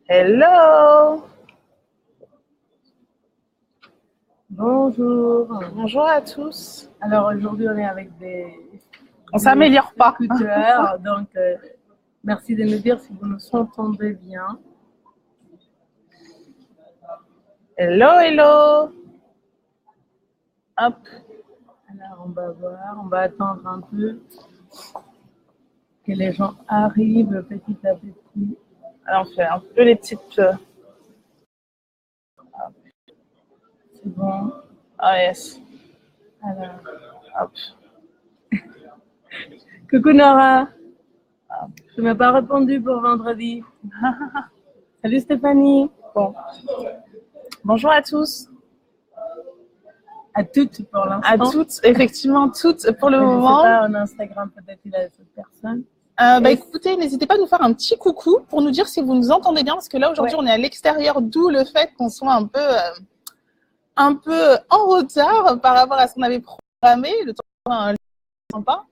Hello. Bonjour. Bonjour à tous. Alors aujourd'hui, on est avec des... On s'améliore pas. Écouteurs, donc, merci de nous dire si vous nous entendez bien. Hello, hello. Hop. Alors, on va voir, on va attendre un peu que les gens arrivent petit à petit. Alors, on fait un peu les petites... C'est bon. Ah, yes. Alors, Hop. coucou Nora. Tu m'as pas répondu pour vendredi. Salut Stéphanie. Bon. Bonjour à tous. À toutes pour l'instant. À toutes, effectivement, toutes pour le moment. Je sais pas, en Instagram, peut-être il y a cette personne. Écoutez, n'hésitez pas à nous faire un petit coucou pour nous dire si vous nous entendez bien, parce que là, aujourd'hui, on est à l'extérieur, d'où le fait qu'on soit un peu en retard par rapport à ce qu'on avait programmé. Le temps est sympa.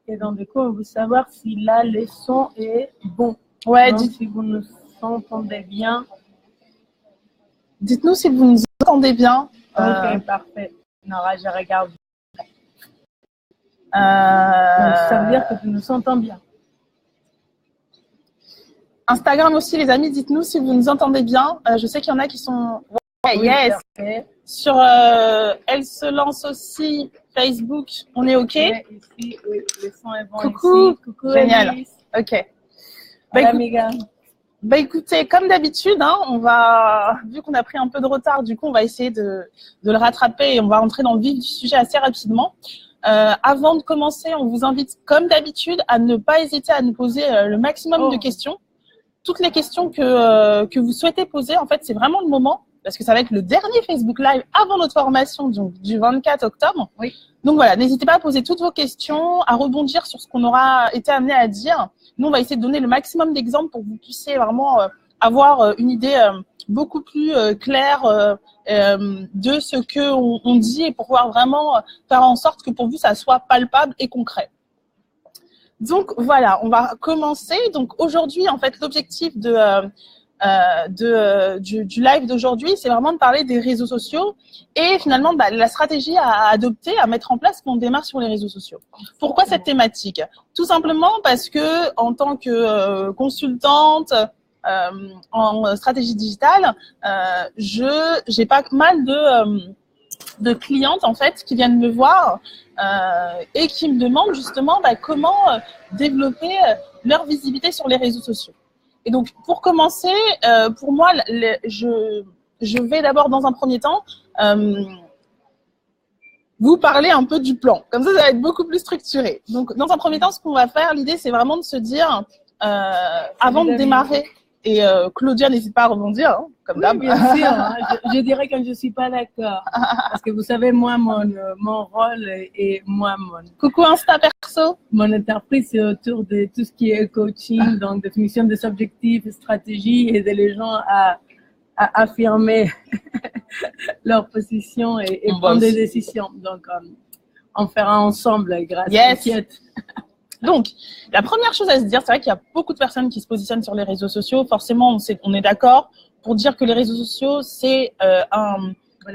Et donc, du coup, on veut savoir si là, le son est bon. Ouais, donc, si vous nous entendez bien. Dites-nous si vous nous entendez bien. Ok, parfait. Nora, je regarde. Donc, ça veut dire que tu nous entends bien. Instagram aussi, les amis, dites-nous si vous nous entendez bien. Je sais qu'il y en a qui sont... Ouais, oui, yes. Parfait. Sur Elle se lance aussi, Facebook, on est OK. Ouais, ici, oui, le son est bon. Coucou. Ici. Coucou, génial. Alice. OK. Bah, écoutez, comme d'habitude, hein, on va, vu qu'on a pris un peu de retard, du coup, on va essayer de le rattraper et on va rentrer dans le vif du sujet assez rapidement. Avant de commencer, on vous invite, comme d'habitude, à ne pas hésiter à nous poser le maximum de questions. Toutes les questions que vous souhaitez poser, en fait, c'est vraiment le moment, parce que ça va être le dernier Facebook Live avant notre formation du 24 octobre. Oui. Donc voilà, n'hésitez pas à poser toutes vos questions, à rebondir sur ce qu'on aura été amené à dire. Nous, on va essayer de donner le maximum d'exemples pour que vous puissiez vraiment avoir une idée beaucoup plus claire de ce qu'on dit et pour pouvoir vraiment faire en sorte que pour vous, ça soit palpable et concret. Donc voilà, on va commencer. Donc aujourd'hui, en fait, l'objectif du live d'aujourd'hui, c'est vraiment de parler des réseaux sociaux et finalement la stratégie à adopter, à mettre en place quand on démarre sur les réseaux sociaux. Pourquoi cette thématique? Tout simplement parce que en tant que consultante en stratégie digitale, j'ai pas mal de clientes en fait qui viennent me voir et qui me demandent justement comment développer leur visibilité sur les réseaux sociaux. Et donc, pour commencer, pour moi, je vais d'abord, dans un premier temps, vous parler un peu du plan. Comme ça va être beaucoup plus structuré. Donc, dans un premier temps, ce qu'on va faire, l'idée, c'est vraiment de se dire, avant de démarrer, et Claudia, n'hésite pas à rebondir, hein, comme d'hab. Oui, bien sûr, hein. je dirais quand je ne suis pas d'accord. Parce que vous savez, moi, mon rôle est Coucou Insta perso. Mon entreprise, c'est autour de tout ce qui est coaching, donc définition des objectifs, stratégies, aider les gens à affirmer leur position et prendre des décisions. Donc, on fera ensemble grâce à Kiet. Donc, la première chose à se dire, c'est vrai qu'il y a beaucoup de personnes qui se positionnent sur les réseaux sociaux. Forcément, on est d'accord pour dire que les réseaux sociaux, c'est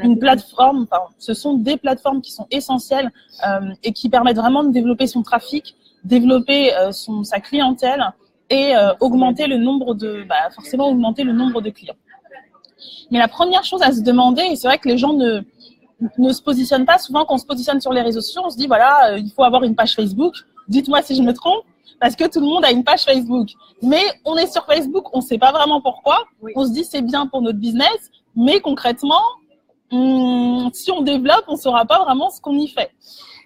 une plateforme, enfin, ce sont des plateformes qui sont essentielles et qui permettent vraiment de développer son trafic, développer sa clientèle et augmenter le nombre forcément augmenter le nombre de clients. Mais la première chose à se demander, et c'est vrai que les gens ne se positionnent pas souvent quand on se positionne sur les réseaux sociaux, on se dit voilà, il faut avoir une page Facebook. Dites-moi si je me trompe, parce que tout le monde a une page Facebook. Mais on est sur Facebook, on ne sait pas vraiment pourquoi. Oui. On se dit c'est bien pour notre business, mais concrètement, si on développe, on ne saura pas vraiment ce qu'on y fait.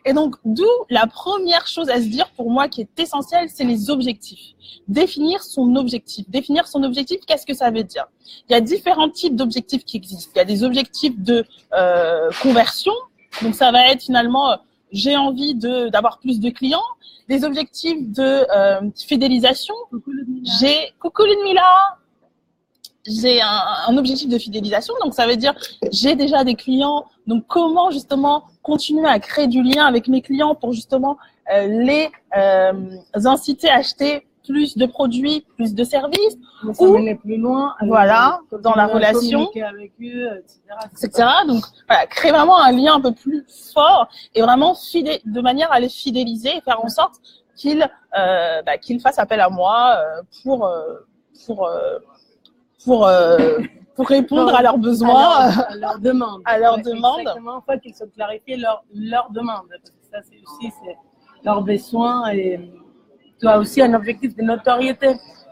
Et donc, d'où la première chose à se dire pour moi qui est essentielle, c'est les objectifs. Définir son objectif. Définir son objectif, qu'est-ce que ça veut dire? Il y a différents types d'objectifs qui existent. Il y a des objectifs de conversion. Donc, ça va être finalement, j'ai envie d'avoir plus de clients. Des objectifs de fidélisation. Coucou Ludmila. J'ai un objectif de fidélisation, donc ça veut dire j'ai déjà des clients, donc comment justement continuer à créer du lien avec mes clients pour justement les inciter à acheter plus de produits, plus de services, ou mener plus loin, voilà, dans la relation, avec eux, etc. Donc, voilà, créer vraiment un lien un peu plus fort et vraiment de manière à les fidéliser et faire en sorte qu'ils fassent appel à moi pour répondre à leurs besoins, à leurs demandes. Exactement, une fois qu'ils ont clarifié leurs demandes. Parce que ça, c'est aussi leurs besoins et tu as aussi un objectif de notoriété.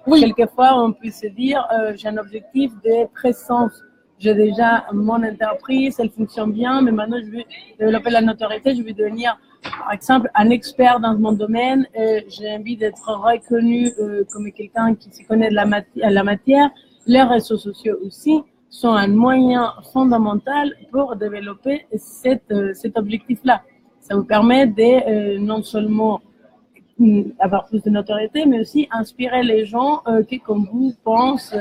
Oui. Quelquefois, on peut se dire, j'ai un objectif de présence. J'ai déjà mon entreprise, elle fonctionne bien, mais maintenant je veux développer la notoriété, je veux devenir, par exemple, un expert dans mon domaine. J'ai envie d'être reconnu comme quelqu'un qui se connaît de la matière. Les réseaux sociaux aussi sont un moyen fondamental pour développer cet objectif-là. Ça vous permet de non seulement avoir plus de notoriété, mais aussi inspirer les gens qui, comme vous, pensent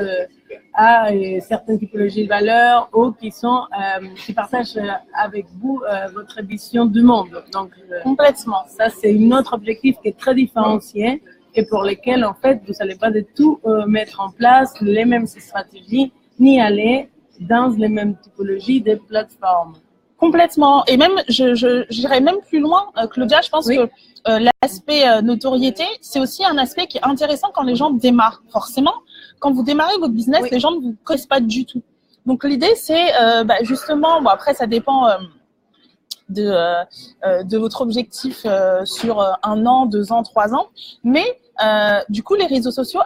à certaines typologies de valeurs ou qui partagent avec vous votre vision du monde. Donc, complètement. Ça, c'est un autre objectif qui est très différencié et pour lequel, en fait, vous n'allez pas du tout mettre en place les mêmes stratégies ni aller dans les mêmes typologies de plateformes. Complètement. Et même, j'irais même plus loin, Claudia, je pense que l'aspect notoriété, c'est aussi un aspect qui est intéressant quand les gens démarrent. Forcément, quand vous démarrez votre business, les gens ne vous connaissent pas du tout. Donc, l'idée, c'est justement, bon, après, ça dépend de votre objectif sur 1 an, 2 ans, 3 ans. Mais du coup, les réseaux sociaux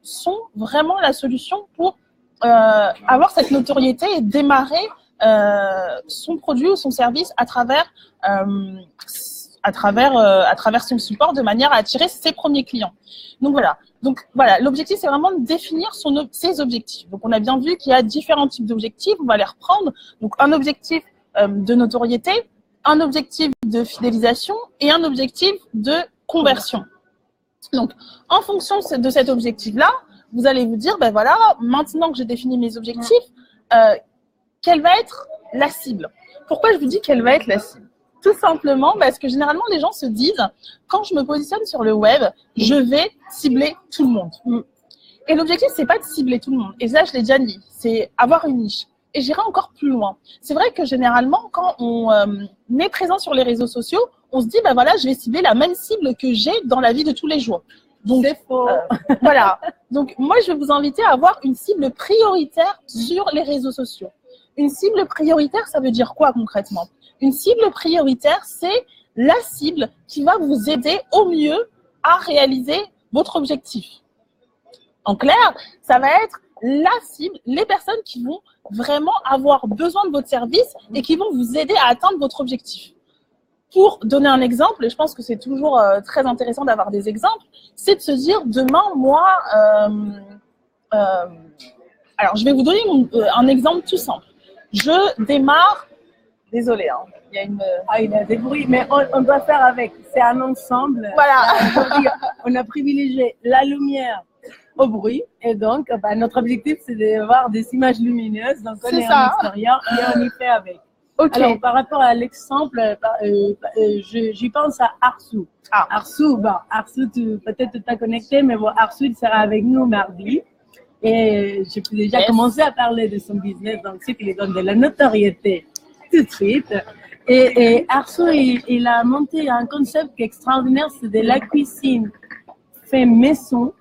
sont vraiment la solution pour avoir cette notoriété et démarrer son produit ou son service à travers son support de manière à attirer ses premiers clients. Donc voilà, l'objectif c'est vraiment de définir ses objectifs. Donc on a bien vu qu'il y a différents types d'objectifs, on va les reprendre. Donc un objectif de notoriété, un objectif de fidélisation et un objectif de conversion. Donc en fonction de cet objectif-là, vous allez vous dire, ben voilà, maintenant que j'ai défini mes objectifs, quelle va être la cible? Pourquoi je vous dis quelle va être la cible? Tout simplement parce que généralement, les gens se disent, quand je me positionne sur le web, je vais cibler tout le monde. Et l'objectif, c'est pas de cibler tout le monde. Et ça, je l'ai déjà dit, c'est avoir une niche. Et j'irai encore plus loin. C'est vrai que généralement, quand on est présent sur les réseaux sociaux, on se dit, ben voilà, je vais cibler la même cible que j'ai dans la vie de tous les jours. Donc, c'est faux. Voilà. Donc, moi, je vais vous inviter à avoir une cible prioritaire sur les réseaux sociaux. Une cible prioritaire, ça veut dire quoi concrètement? Une cible prioritaire, c'est la cible qui va vous aider au mieux à réaliser votre objectif. En clair, ça va être la cible, les personnes qui vont vraiment avoir besoin de votre service et qui vont vous aider à atteindre votre objectif. Pour donner un exemple, et je pense que c'est toujours très intéressant d'avoir des exemples, c'est de se dire, demain, moi, alors je vais vous donner un exemple tout simple. Je démarre, désolé, hein, il y a il y a des bruits, mais on doit faire avec. C'est un ensemble. Voilà. On a privilégié la lumière au bruit, et donc notre objectif c'est d'avoir des images lumineuses. Donc on est en extérieur et on y fait avec. Okay. Alors par rapport à l'exemple, j'y pense à Arsou. Arsou, peut-être tu t'as connecté, mais bon, Arsou il sera avec nous mardi. Et j'ai déjà commencé à parler de son business, donc c'est qu'il lui donne de la notoriété tout de suite. Et Arsou, il a monté un concept extraordinaire, c'est de la cuisine fait maison,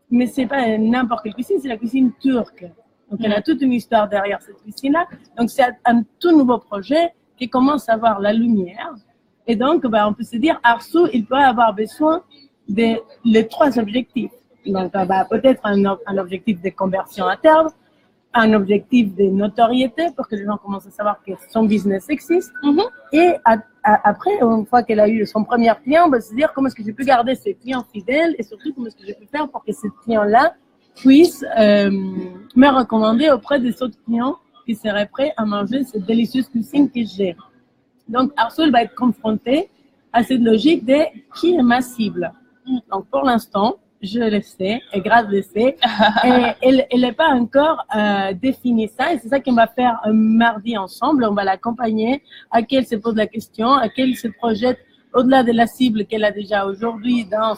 mais c'est pas n'importe quelle cuisine, c'est la cuisine turque. Donc elle a toute une histoire derrière cette cuisine-là. Donc c'est un tout nouveau projet qui commence à avoir la lumière. Et donc on peut se dire, Arsou, il peut avoir besoin les 3 objectifs. Donc, peut-être un objectif de conversion à terme, un objectif de notoriété pour que les gens commencent à savoir que son business existe. Et après, une fois qu'elle a eu son premier client, on va se dire comment est-ce que je peux garder ces clients fidèles et surtout comment est-ce que je peux faire pour que ces clients-là puissent me recommander auprès des autres clients qui seraient prêts à manger cette délicieuse cuisine que j'ai. Donc, Arsou va être confronté à cette logique de qui est ma cible. Donc, pour l'instant, je le sais, et grâce le sait, et elle n'est pas encore définie ça, et c'est ça qu'on va faire mardi ensemble. On va l'accompagner, à qu'elle se pose la question, à qu'elle se projette au-delà de la cible qu'elle a déjà aujourd'hui dans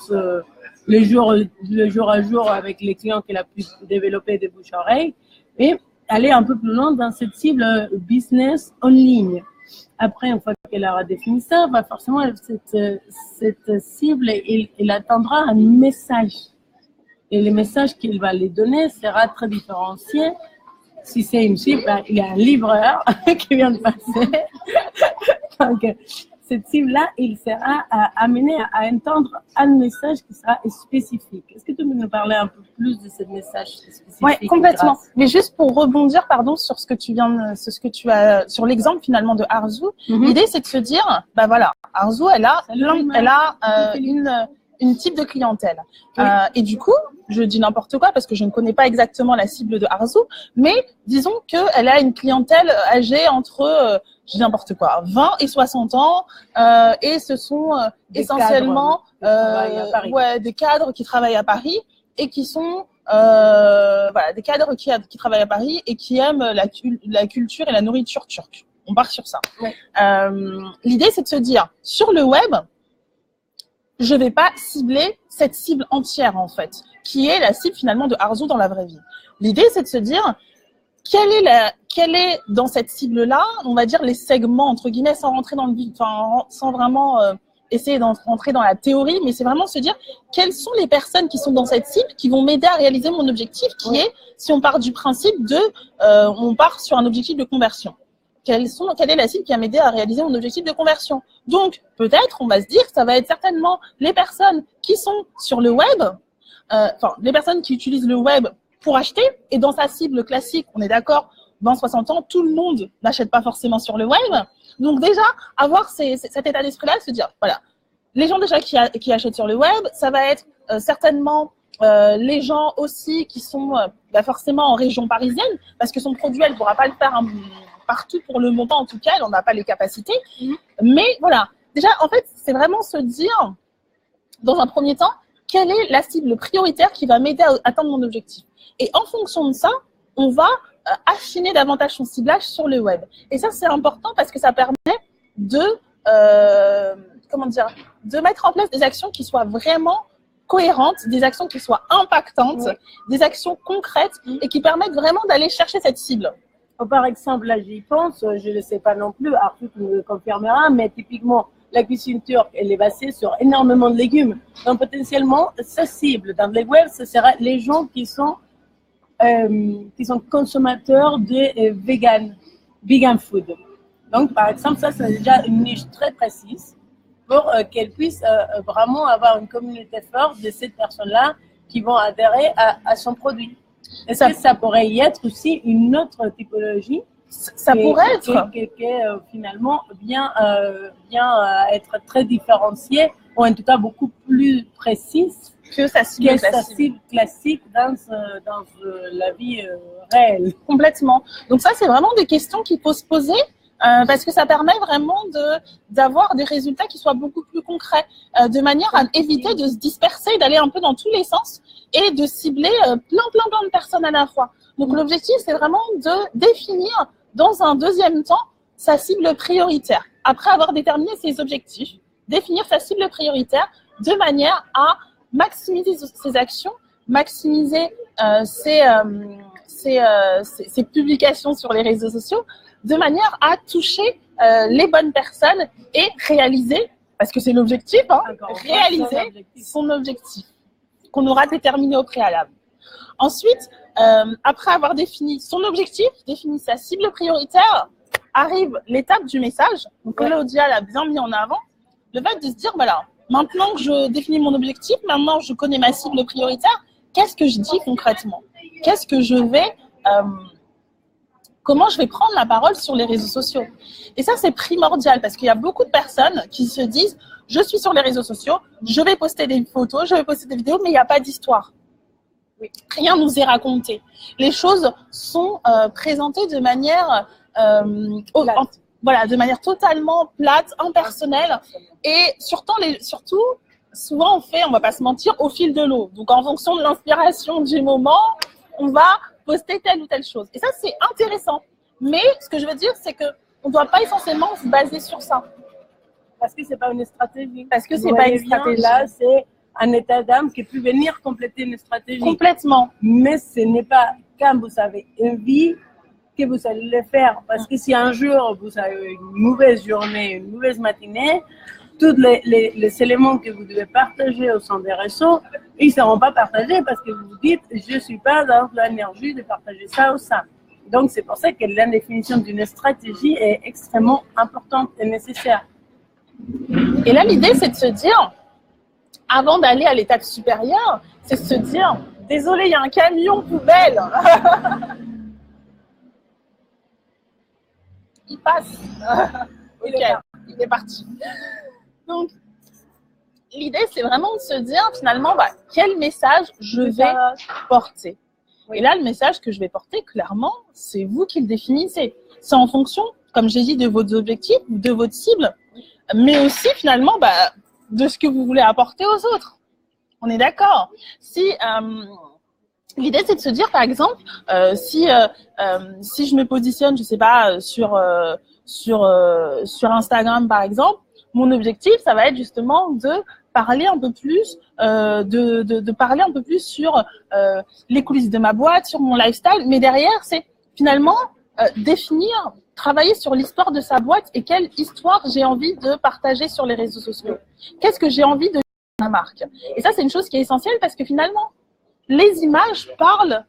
le jour à jour avec les clients qu'elle a pu développer de bouche à oreille, et aller un peu plus loin dans cette cible business en ligne. Après, une fois qu'elle aura défini ça, bah forcément, cette cible, elle attendra un message. Et le message qu'il va lui donner sera très différencié. Si c'est une cible, bah, il y a un livreur qui vient de passer. Donc, cette cible-là, il sera amené à entendre un message qui sera spécifique. Est-ce que tu peux nous parler un peu plus de ce message spécifique? Oui, complètement. Mais juste pour rebondir, pardon, sur ce que tu viens, sur l'exemple finalement de Arzu, l'idée c'est de se dire, bah voilà, Arzu, elle a une type de clientèle. Oui. Et du coup, je dis n'importe quoi parce que je ne connais pas exactement la cible de Arzu, mais disons qu'elle a une clientèle âgée entre, je dis n'importe quoi, 20 et 60 ans, et ce sont essentiellement des cadres qui travaillent à Paris et qui sont des cadres qui travaillent à Paris et qui aiment la culture et la nourriture turque. On part sur ça. Ouais. L'idée, c'est de se dire, sur le web, je vais pas cibler cette cible entière, en fait, qui est la cible finalement de Arzu dans la vraie vie. L'idée, c'est de se dire, quelle est dans cette cible-là, on va dire, les segments, entre guillemets, sans rentrer dans le vif, sans vraiment essayer d'entrer dans la théorie, mais c'est vraiment se dire, quelles sont les personnes qui sont dans cette cible qui vont m'aider à réaliser mon objectif, qui est, si on part du principe on part sur un objectif de conversion. Quelle est la cible qui va m'aider à réaliser mon objectif de conversion? Donc, peut-être, on va se dire, ça va être certainement les personnes qui sont sur le web, les personnes qui utilisent le web pour acheter, et dans sa cible classique, on est d'accord, 20-60 ans, tout le monde n'achète pas forcément sur le web. Donc déjà, avoir cet état d'esprit-là, se dire, voilà, les gens déjà qui achètent sur le web, ça va être certainement les gens aussi qui sont forcément en région parisienne, parce que son produit, elle ne pourra pas le faire partout pour le moment, en tout cas, elle n'en a pas les capacités. Mais voilà, déjà, en fait, c'est vraiment se dire, dans un premier temps, quelle est la cible prioritaire qui va m'aider à atteindre mon objectif. Et en fonction de ça, on va affiner davantage son ciblage sur le web. Et ça, c'est important parce que ça permet de mettre en place des actions qui soient vraiment cohérentes, des actions qui soient impactantes, des actions concrètes et qui permettent vraiment d'aller chercher cette cible. Par exemple, là, j'y pense, je ne le sais pas non plus, Arthur me le confirmera, mais typiquement, la cuisine turque, elle est basée sur énormément de légumes. Donc, potentiellement, sa cible dans les web, ce sera les gens qui sont consommateurs de vegan food. Donc, par exemple, ça, c'est déjà une niche très précise pour qu'elle puisse vraiment avoir une communauté forte de ces personnes-là qui vont adhérer à son produit. Est-ce que ça pourrait y être aussi une autre typologie? Ça pourrait être. Qui finalement vient être très différenciée, ou en tout cas beaucoup plus précise que sa cible classique dans la vie réelle. Complètement. Donc ça, c'est vraiment des questions qu'il faut se poser. Parce que ça permet vraiment d'avoir des résultats qui soient beaucoup plus concrets, de manière à éviter de se disperser, d'aller un peu dans tous les sens et de cibler plein de personnes à la fois. Donc l'objectif, c'est vraiment de définir dans un deuxième temps sa cible prioritaire. Après avoir déterminé ses objectifs, définir sa cible prioritaire de manière à maximiser ses actions, maximiser ses publications sur les réseaux sociaux, de manière à toucher les bonnes personnes et réaliser, parce que c'est l'objectif, réaliser son objectif qu'on aura déterminé au préalable. Ensuite, après avoir défini son objectif, défini sa cible prioritaire, arrive l'étape du message. Donc, Claudia l'a bien mis en avant, le fait de se dire, voilà, maintenant que je définis mon objectif, maintenant je connais ma cible prioritaire, qu'est-ce que je dis concrètement? Qu'est-ce que je vais... comment je vais prendre la parole sur les réseaux sociaux. Et ça, c'est primordial parce qu'il y a beaucoup de personnes qui se disent « Je suis sur les réseaux sociaux, je vais poster des photos, je vais poster des vidéos, mais il n'y a pas d'histoire. » Rien nous est raconté. Les choses sont présentées de manière, de manière totalement plate, impersonnelle. Et surtout, souvent, on va pas se mentir, au fil de l'eau. Donc, en fonction de l'inspiration du moment, on va poster telle ou telle chose. Et ça, c'est intéressant. Mais ce que je veux dire, c'est qu'on ne doit pas essentiellement se baser sur ça. Parce que ce n'est pas une stratégie. Parce que ce n'est pas une stratégie. Là, c'est un état d'âme qui peut venir compléter une stratégie. Complètement. Mais ce n'est pas quand vous avez envie que vous allez le faire. Parce que si un jour vous avez une mauvaise journée, une mauvaise matinée, tous les éléments que vous devez partager au sein des réseaux, ils ne seront pas partagés parce que vous vous dites je ne suis pas dans l'énergie de partager ça ou ça. Donc c'est pour ça que la définition d'une stratégie est extrêmement importante et nécessaire. Et là, l'idée, c'est de se dire, avant d'aller à l'étape supérieure, c'est de se dire, désolé, il y a un camion poubelle. Il passe. Ok, il est parti. Donc, l'idée, c'est vraiment de se dire, finalement, quel message je vais porter. Oui. Et là, le message que je vais porter, clairement, c'est vous qui le définissez. C'est en fonction, comme j'ai dit, de vos objectifs, de votre cible, mais aussi, finalement, de ce que vous voulez apporter aux autres. On est d'accord. Si l'idée, c'est de se dire, par exemple, si je me positionne, je sais pas, sur Instagram, par exemple, mon objectif, ça va être justement de parler un peu plus, de parler un peu plus sur les coulisses de ma boîte, sur mon lifestyle. Mais derrière, c'est finalement définir, travailler sur l'histoire de sa boîte et quelle histoire j'ai envie de partager sur les réseaux sociaux. Qu'est-ce que j'ai envie de dire à ma marque. Et ça, c'est une chose qui est essentielle parce que finalement, les images parlent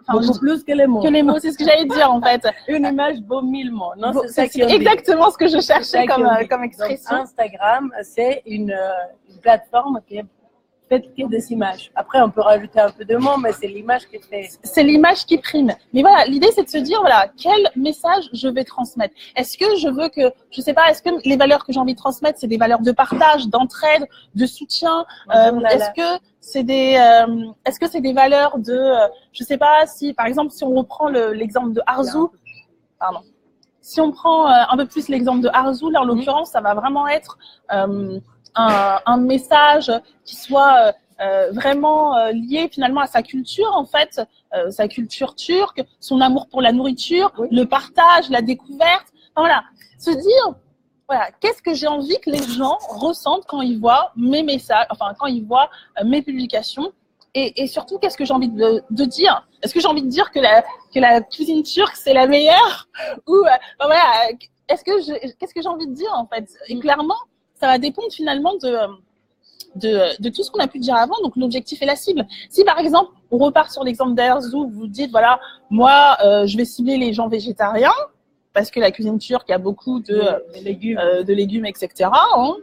beaucoup plus que les mots. Que les mots, c'est ce que j'allais dire en fait. Une image vaut 1000 mots. Non, c'est exactement ce que je cherchais comme expression. Donc, Instagram, c'est une plateforme qui est faite que des images. Après, on peut rajouter un peu de mots, mais c'est l'image qui fait. C'est l'image qui prime. Mais voilà, l'idée, c'est de se dire, voilà, quel message je vais transmettre. Est-ce que je veux que, je sais pas, est-ce que les valeurs que j'ai envie de transmettre, c'est des valeurs de partage, d'entraide, de soutien? Est-ce que c'est des valeurs de, je sais pas, si, par exemple, si on reprend l'exemple de Arzu, pardon. Si on prend un peu plus l'exemple de Arzu, là, en l'occurrence, ça va vraiment être un message qui soit vraiment lié finalement à sa culture, en fait, sa culture turque, son amour pour la nourriture, le partage, la découverte. Enfin, voilà, se dire, voilà, qu'est-ce que j'ai envie que les gens ressentent quand ils voient mes messages, enfin, quand ils voient mes publications. Et surtout, qu'est-ce que j'ai envie de dire? Est-ce que j'ai envie de dire que la cuisine turque, c'est la meilleure? Ou, voilà, qu'est-ce que j'ai envie de dire, en fait? Et clairement, ça va dépendre finalement de tout ce qu'on a pu dire avant, donc l'objectif et la cible. Si, par exemple, on repart sur l'exemple d'Arzu, vous dites, voilà, moi, je vais cibler les gens végétariens, parce que la cuisine turque, il y a beaucoup de légumes, etc. Hein.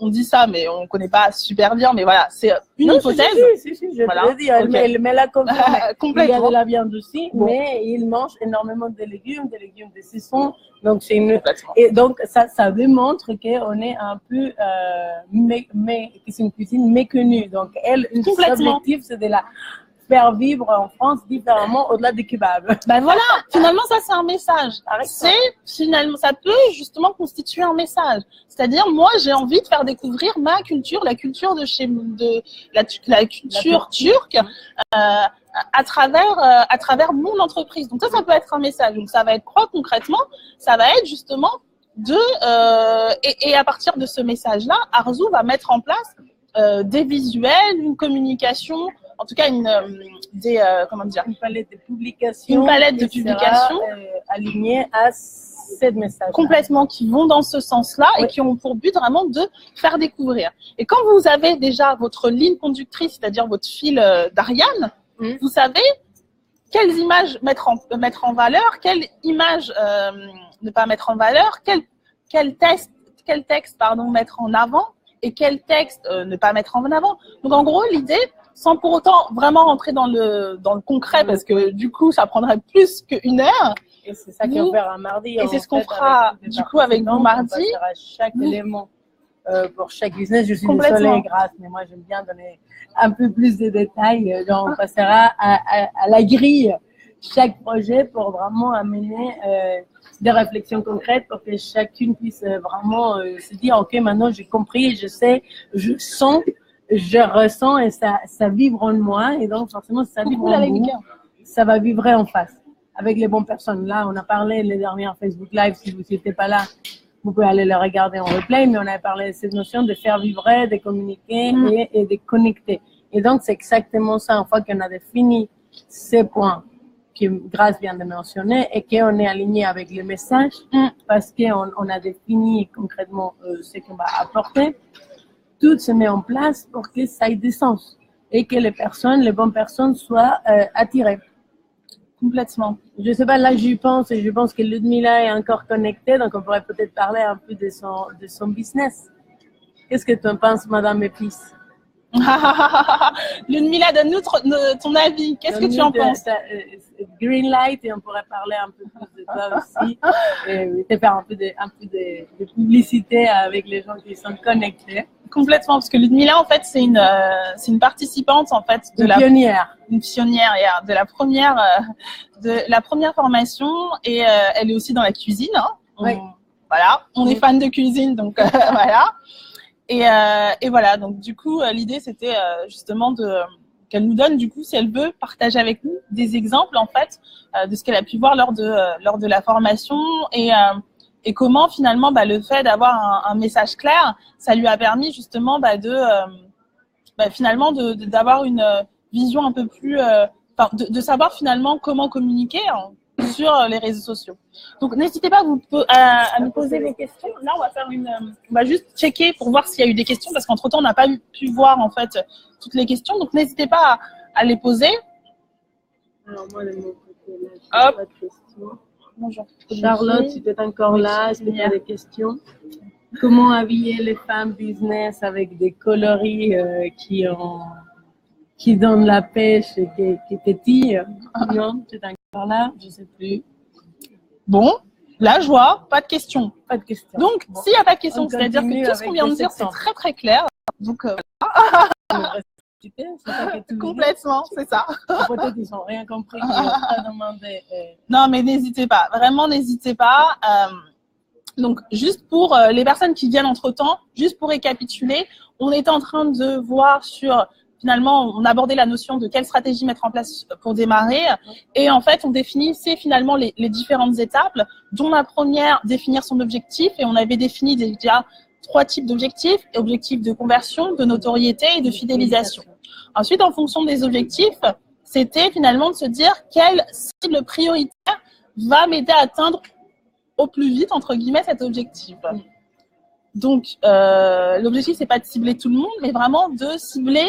On dit ça, mais on ne connaît pas super bien, mais voilà, c'est une hypothèse. Si, je te le dis, elle me l'a confirmé. Il y a de la viande aussi, mais il mange énormément de légumes de saison. Donc, et donc ça démontre qu'on est un peu, que c'est une cuisine méconnue. Donc, elle, son objectif, c'est de la faire vivre en France différemment au-delà des kebabs. Ben voilà, finalement ça c'est un message. Finalement ça peut justement constituer un message. C'est-à-dire moi j'ai envie de faire découvrir ma culture, la culture la culture turque à travers mon entreprise. Donc ça peut être un message. Donc ça va être quoi concrètement? Ça va être justement et à partir de ce message-là, Arzu va mettre en place des visuels, une communication. En tout cas, comment dire, une palette de publications. Une palette de publications alignée à ces messages. Complètement, qui vont dans ce sens-là et qui ont pour but vraiment de faire découvrir. Et quand vous avez déjà votre ligne conductrice, c'est-à-dire votre fil d'Ariane, vous savez quelles images mettre en valeur, quelles images ne pas mettre en valeur, quel texte mettre en avant et quel texte ne pas mettre en avant. Donc en gros, l'idée, sans pour autant vraiment rentrer dans le concret, parce que du coup, ça prendrait plus qu'une heure. Et c'est ça qu'on fera un mardi. Et c'est ce qu'on fera du coup avec vous mardi. On passera chaque élément pour chaque business. Je suis désolée, Grâce, mais moi j'aime bien donner un peu plus de détails. Donc on passera à la grille chaque projet pour vraiment amener des réflexions concrètes pour que chacune puisse vraiment se dire, ok, maintenant j'ai compris, je sais, je sens, je ressens et ça vibre en moi. Et donc forcément, ça vibre en vous, ça va vibrer en face avec les bonnes personnes. Là, on a parlé les dernières Facebook Live, si vous n'étiez pas là, vous pouvez aller le regarder en replay, mais on avait parlé de cette notion de faire vibrer, de communiquer et de connecter. Et donc, c'est exactement ça. Une fois qu'on a défini ces points que Grace vient de mentionner et qu'on est aligné avec le message, parce qu'on a défini concrètement ce qu'on va apporter, tout se met en place pour que ça ait du sens et que les bonnes personnes soient attirées. Complètement. Je sais pas, là j'y pense et je pense que Ludmila est encore connectée, donc on pourrait peut-être parler un peu de son business. Qu'est-ce que tu en penses, Madame Épice? Ludmila, donne-nous ton avis. Qu'est-ce que tu en penses? Green light, et on pourrait parler un peu plus de toi aussi. Et faire un peu de publicité avec les gens qui sont connectés. Complètement, parce que Ludmila, en fait, c'est une participante, en fait, une pionnière de la première formation, et elle est aussi dans la cuisine. Hein. Oui. Voilà, on est fan de cuisine, donc voilà. Et voilà, donc du coup, l'idée, c'était justement qu'elle nous donne, du coup, si elle veut, partager avec nous des exemples, en fait, de ce qu'elle a pu voir lors de la formation et comment, finalement, le fait d'avoir un message clair, ça lui a permis, justement, finalement, d'avoir une vision un peu plus... de savoir, finalement, comment communiquer sur les réseaux sociaux. Donc, n'hésitez pas à nous poser vos questions. Là, on va juste checker pour voir s'il y a eu des questions, parce qu'entre-temps, on n'a pas pu voir, en fait, toutes les questions. Donc, n'hésitez pas à les poser. Alors, moi, de mon côté, là, hop. Pas de questions. Bonjour. Charlotte, tu es encore là. Est-ce que tu as des questions? Comment habiller les femmes business avec des coloris qui donnent la pêche et qui pétillent? Non, tu es encore là? Je ne sais plus. Bon, la joie, pas de questions. Pas de questions. Donc, bon. S'il n'y a pas de questions, c'est-à-dire que tout ce qu'on vient de dire, c'est très, très clair. Donc, complètement, c'est ça. Peut-être qu'ils n'ont rien compris. Ils n'ont pas demandé. Non, mais n'hésitez pas. Vraiment, n'hésitez pas. Donc, juste pour les personnes qui viennent entre-temps, juste pour récapituler, on est en train de voir finalement, on abordait la notion de quelle stratégie mettre en place pour démarrer. Et en fait, on définissait finalement les différentes étapes, dont la première, définir son objectif. Et on avait défini déjà 3 types d'objectifs: objectifs de conversion, de notoriété et de fidélisation. Ensuite, en fonction des objectifs, c'était finalement de se dire quelle cible prioritaire va m'aider à atteindre au plus vite, entre guillemets, cet objectif. Donc, l'objectif, c'est pas de cibler tout le monde, mais vraiment de cibler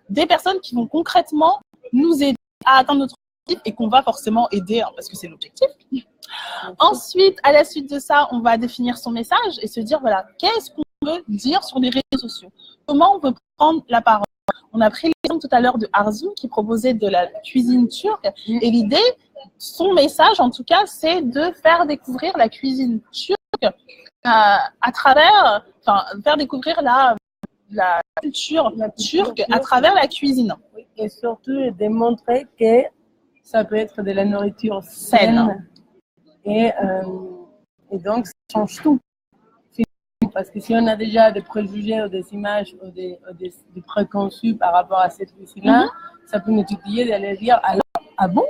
des personnes qui vont concrètement nous aider à atteindre notre objectif et qu'on va forcément aider, parce que c'est l'objectif. Ensuite, à la suite de ça, on va définir son message et se dire, voilà, qu'est-ce qu'on veut dire sur les réseaux sociaux? Comment on peut prendre la parole? On a pris l'exemple tout à l'heure de Arzu qui proposait de la cuisine turque. Et l'idée, son message en tout cas, c'est de faire découvrir la cuisine turque à travers, faire découvrir la culture turque à travers la cuisine. Oui, et surtout démontrer que ça peut être de la nourriture saine. Et donc, ça change tout. Parce que si on a déjà des préjugés ou des images ou des préconçus par rapport à cette cuisine-là, ça peut nous titiller d'aller dire, alors, ah bon?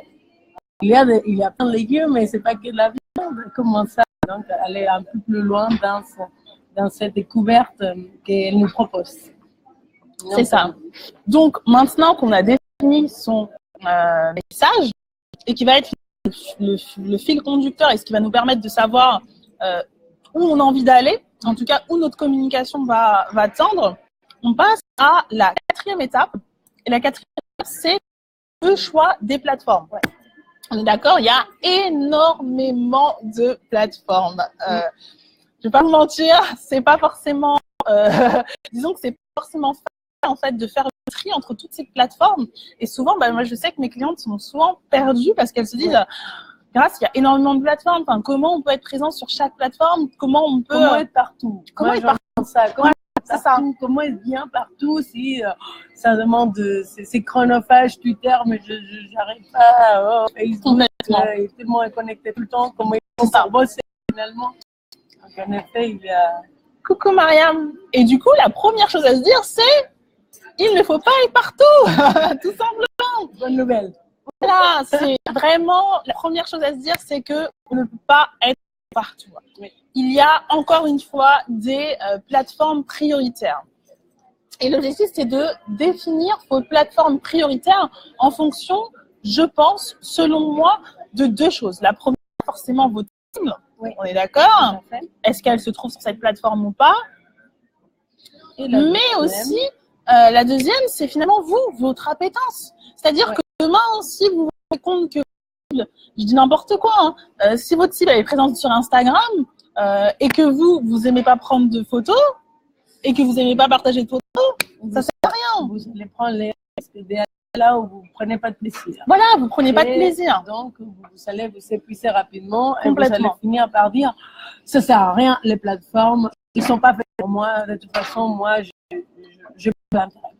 Il y a plein de légumes, mais c'est pas que de la viande. Comment ça? Donc, aller un peu plus loin dans cette découverte qu'elle nous propose. C'est ça. Donc, maintenant qu'on a défini son message et qui va être le fil conducteur et ce qui va nous permettre de savoir où on a envie d'aller, en tout cas où notre communication va tendre, on passe à la 4e étape. Et la 4e étape, c'est le choix des plateformes. Ouais. On est d'accord, il y a énormément de plateformes. Je vais pas vous mentir, c'est pas forcément, disons que c'est pas forcément facile en fait de faire le tri entre toutes ces plateformes. Et souvent, moi je sais que mes clientes sont souvent perdues parce qu'elles se disent, grâce, il y a énormément de plateformes. Enfin, comment on peut être présent sur chaque plateforme? Comment on peut être partout? Comment être partout? Comment être bien partout si ça demande c'est chronophage Twitter, mais je n'arrive pas Facebook, et tout le monde est connecté tout le temps. Comment ils sont bossés finalement? Donc, en effet, il y a... Coucou Mariam. Et du coup, la première chose à se dire, c'est il ne faut pas être partout, tout simplement. Bonne nouvelle. Voilà, c'est vraiment la première chose à se dire, c'est que on ne peut pas être partout. Il y a encore une fois des plateformes prioritaires. Et l'objectif, c'est de définir vos plateformes prioritaires en fonction, je pense, selon moi, de deux choses. La première, forcément, votre cible. Oui. On est d'accord? Est-ce qu'elle se trouve sur cette plateforme ou pas? Mais aussi, la deuxième, c'est finalement vous, votre appétence. C'est-à-dire que demain, si vous vous rendez compte que, je dis n'importe quoi, hein, si votre cible est présente sur Instagram et que vous aimez pas prendre de photos et que vous aimez pas partager de photos, ça sert à rien. Vous allez prendre les risques là où vous ne prenez pas de plaisir. Voilà, vous ne prenez pas de plaisir. Donc, vous allez vous épuiser rapidement et vous allez finir par dire ça ne sert à rien, les plateformes, ils ne sont pas faits pour moi. De toute façon, moi, je peux l'intérêt.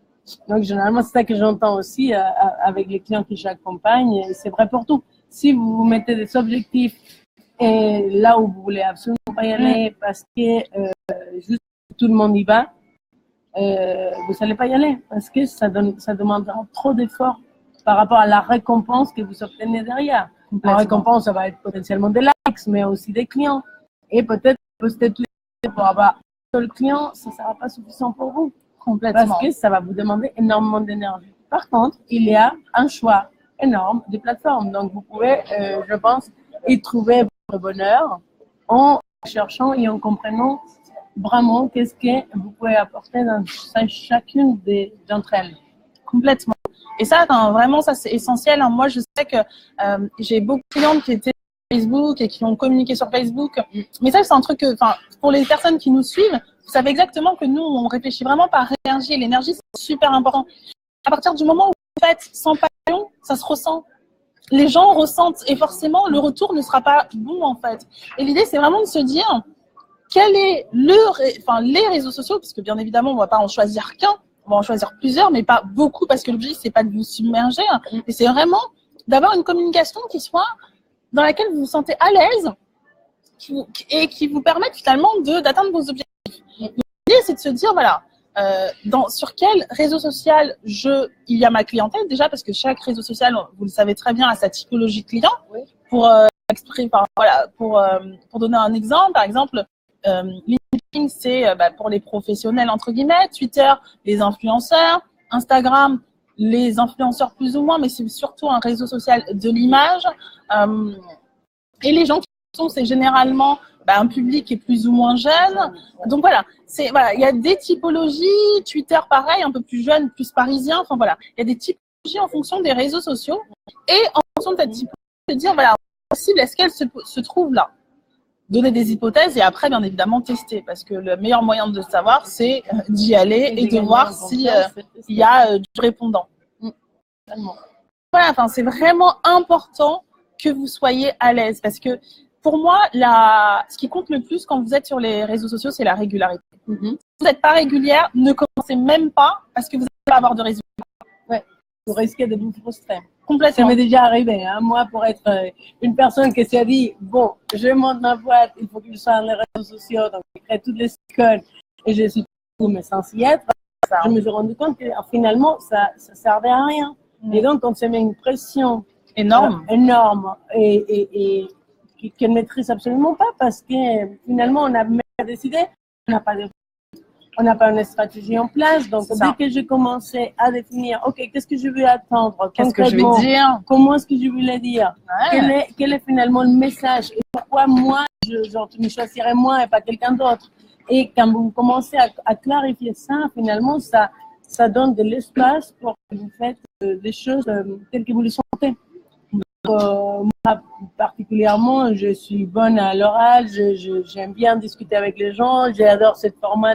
Donc, généralement, c'est ça que j'entends aussi avec les clients que j'accompagne. Et c'est vrai pour tout. Si vous mettez des objectifs et là où vous voulez absolument pas y aller parce que juste tout le monde y va, vous n'allez pas y aller parce que ça demandera trop d'efforts par rapport à la récompense que vous obtenez derrière. La récompense, ça va être potentiellement des likes, mais aussi des clients. Et peut-être poster tous les pour avoir un seul client, ça ne sera pas suffisant pour vous. Complètement. Parce que ça va vous demander énormément d'énergie. Par contre, il y a un choix énorme de plateformes. Donc, vous pouvez, je pense, y trouver votre bonheur en cherchant et en comprenant vraiment qu'est-ce que vous pouvez apporter dans chacune d'entre elles. Complètement. Et ça, vraiment, ça c'est essentiel. Moi, je sais que j'ai beaucoup de clientes qui étaient sur Facebook et qui ont communiqué sur Facebook. Mais ça, c'est un truc que, pour les personnes qui nous suivent, vous savez exactement que nous, on réfléchit vraiment par énergie. Et l'énergie, c'est super important. À partir du moment où vous faites sans passion, ça se ressent. Les gens ressentent et forcément, le retour ne sera pas bon, en fait. Et l'idée, c'est vraiment de se dire quel est les réseaux sociaux, parce que bien évidemment, on ne va pas en choisir qu'un, on va en choisir plusieurs, mais pas beaucoup, parce que l'objectif, c'est pas de vous submerger, mais c'est vraiment d'avoir une communication qui soit dans laquelle vous vous sentez à l'aise et qui vous permette finalement d'atteindre vos objectifs. L'idée, c'est de se dire, voilà, sur quel réseau social il y a ma clientèle, déjà, parce que chaque réseau social, vous le savez très bien, a sa typologie de client. Pour donner un exemple, par exemple, LinkedIn, c'est pour les professionnels, entre guillemets. Twitter, les influenceurs. Instagram, les influenceurs plus ou moins, mais c'est surtout un réseau social de l'image. Et les gens qui sont, c'est généralement un public qui est plus ou moins jeune. Donc voilà, il y a des typologies. Twitter, pareil, un peu plus jeune, plus parisien. Enfin voilà, il y a des typologies en fonction des réseaux sociaux. Et en fonction de cette typologie, de dire, voilà, possible, est-ce qu'elle se trouve là? Donner des hypothèses et après, bien évidemment, tester. Parce que le meilleur moyen de le savoir, c'est d'y aller et de voir s'il y a du répondant. Voilà, c'est vraiment important que vous soyez à l'aise. Parce que pour moi, ce qui compte le plus quand vous êtes sur les réseaux sociaux, c'est la régularité. Si vous n'êtes pas régulière, ne commencez même pas parce que vous n'allez pas avoir de résultats. Ouais, vous risquez de vous frustrer. Complètement. Ça m'est déjà arrivé. Moi, pour être une personne qui s'est dit, bon, je monte ma boîte, il faut que je sois sur les réseaux sociaux, donc je crée toutes les icônes et je suis tout, mais sans y être, je me suis rendu compte que finalement, ça ne servait à rien. Et donc, on se met une pression énorme et qu'elle ne maîtrise absolument pas parce que finalement, on a même décidé, on n'a pas une stratégie en place. Donc, dès que j'ai commencé à définir, OK, qu'est-ce que je veux attendre? Qu'est-ce que je vais dire? Comment est-ce que je veux le dire? Quel est finalement le message? Et pourquoi moi, je me choisirais moi et pas quelqu'un d'autre? Et quand vous commencez à clarifier ça, finalement, ça donne de l'espace pour que vous faites des choses telles que vous les sentez. Moi, particulièrement, je suis bonne à l'oral, j'aime bien discuter avec les gens, j'adore ce format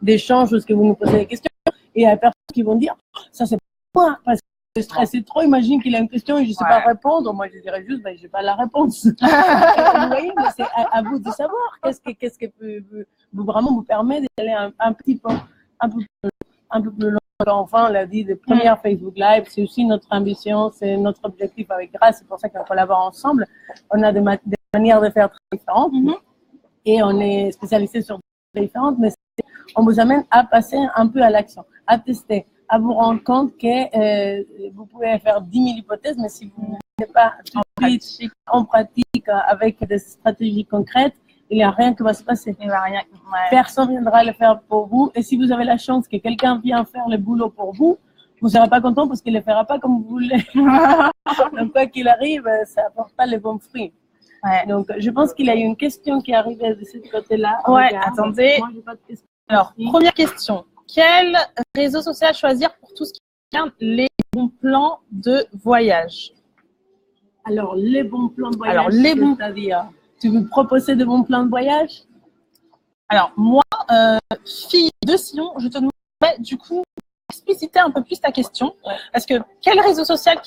d'échange où vous nous posez des questions. Et il y a des personnes qui vont dire, ça c'est pas moi, parce que je stresse trop, imagine qu'il a une question et je ne sais pas répondre. Moi, je dirais juste, je n'ai pas la réponse. Vous voyez, mais c'est à vous de savoir qu'est-ce que peut vraiment vous permet d'aller un petit peu, un peu plus loin. Enfin, on l'a dit, les premières Facebook Live, c'est aussi notre ambition, c'est notre objectif avec Grace, c'est pour ça qu'on collabore ensemble. On a des manières de faire très différentes et on est spécialisé sur des différentes, mais on vous amène à passer un peu à l'action, à tester, à vous rendre compte que vous pouvez faire 10 000 hypothèses, mais si vous n'avez pas pitch en pratique avec des stratégies concrètes, il n'y a rien qui va se passer. Il va rien. Ouais. Personne ne viendra le faire pour vous. Et si vous avez la chance que quelqu'un vienne faire le boulot pour vous, vous ne serez pas content parce qu'il ne le fera pas comme vous voulez. Donc, quoi qu'il arrive, ça n'apporte pas les bons fruits. Ouais. Donc, je pense qu'il y a une question qui est arrivée de ce côté-là. Ouais, Regarde. attendez. Moi, j'ai pas de question. Alors, première question. Quel réseau social choisir pour tout ce qui concerne les bons plans de voyage? Alors, les bons plans de voyage, Alors, les bons... c'est-à-dire, tu veux proposer de bons plans de voyage? Alors, moi, fille de Sion, je te demanderais du coup expliciter un peu plus ta question. Ouais. Parce que quel réseau social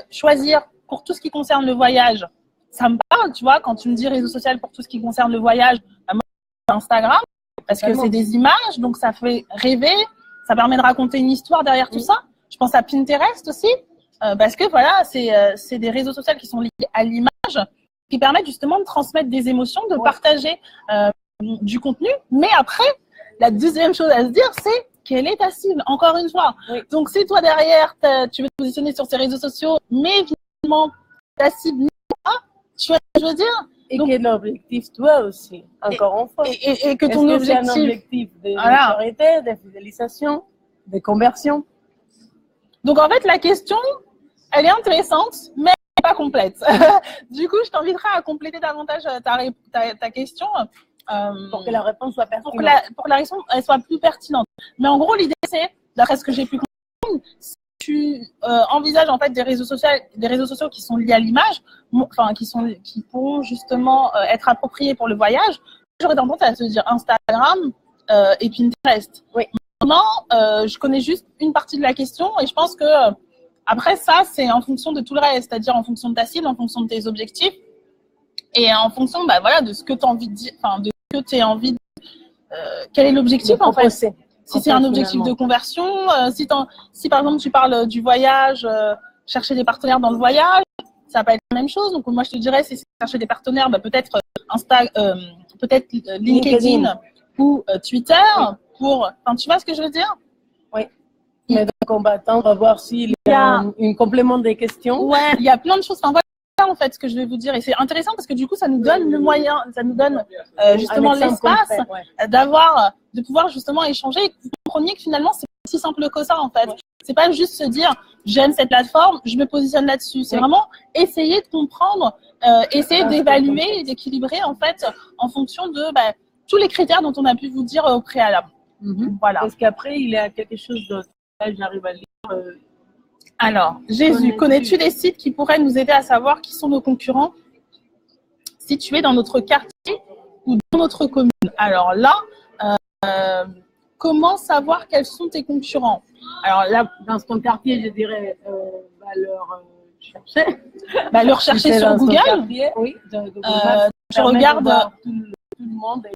choisir pour tout ce qui concerne le voyage? Ça me parle, tu vois, quand tu me dis réseau social pour tout ce qui concerne le voyage, bah, moi, Instagram, parce que c'est des images, donc ça fait rêver, ça permet de raconter une histoire derrière tout ça. Je pense à Pinterest aussi, parce que voilà, c'est des réseaux sociaux qui sont liés à l'image, qui permettent justement de transmettre des émotions, de partager du contenu. Mais après, la deuxième chose à se dire, c'est quelle est ta cible, encore une fois. Oui. Donc, si toi, derrière, tu veux te positionner sur ces réseaux sociaux, mais finalement, ta cible n'est pas, tu vois ce que je veux dire? Et quel est l'objectif, toi aussi, encore une fois. Et que ton objectif... C'est un objectif de notoriété, de fidélisation, de conversion. Donc, en fait, la question, elle est intéressante, mais elle n'est pas complète. Du coup, je t'inviterai à compléter davantage ta question. Pour que la réponse soit pertinente. Pour que la réponse elle soit plus pertinente. Mais en gros, l'idée, c'est, d'après ce que j'ai pu comprendre, si tu envisages en fait des réseaux sociaux qui sont liés à l'image, enfin qui pourront justement être appropriés pour le voyage, j'aurais tendance à te dire Instagram et Pinterest. Oui. Maintenant, je connais juste une partie de la question et je pense que après ça, c'est en fonction de tout le reste, c'est-à-dire en fonction de ta cible, en fonction de tes objectifs et en fonction, bah voilà, de ce que tu as envie de dire, enfin de ce que tu as envie de, quel est l'objectif en fait. Si c'est un objectif de conversion, si par exemple tu parles du voyage, chercher des partenaires dans le voyage, ça va pas être la même chose. Donc moi je te dirais, si c'est chercher des partenaires, bah, peut-être peut-être LinkedIn ou Twitter pour. Enfin, tu vois ce que je veux dire? Oui. Mais donc on va attendre à voir s'il y a un complément des questions. Ouais, il y a plein de choses. Enfin, voilà en fait ce que je vais vous dire et c'est intéressant parce que du coup ça nous donne le moyen, ça nous donne justement l'espace de pouvoir justement échanger et que vous compreniez que finalement c'est aussi simple que ça en fait. C'est pas juste se dire j'aime cette plateforme, je me positionne là-dessus. C'est vraiment essayer de comprendre, essayer d'évaluer et d'équilibrer en fait en fonction de tous les critères dont on a pu vous dire au préalable. Voilà. Parce qu'après il y a quelque chose d'autre. Là j'arrive à lire. Alors, Jésus, connais-tu des sites qui pourraient nous aider à savoir qui sont nos concurrents situés dans notre quartier ou dans notre commune? Alors là, comment savoir quels sont tes concurrents? Alors là, dans ton quartier, je dirais leur chercher. Leur chercher sur Google. Quartier, oui, je regarde tout le monde.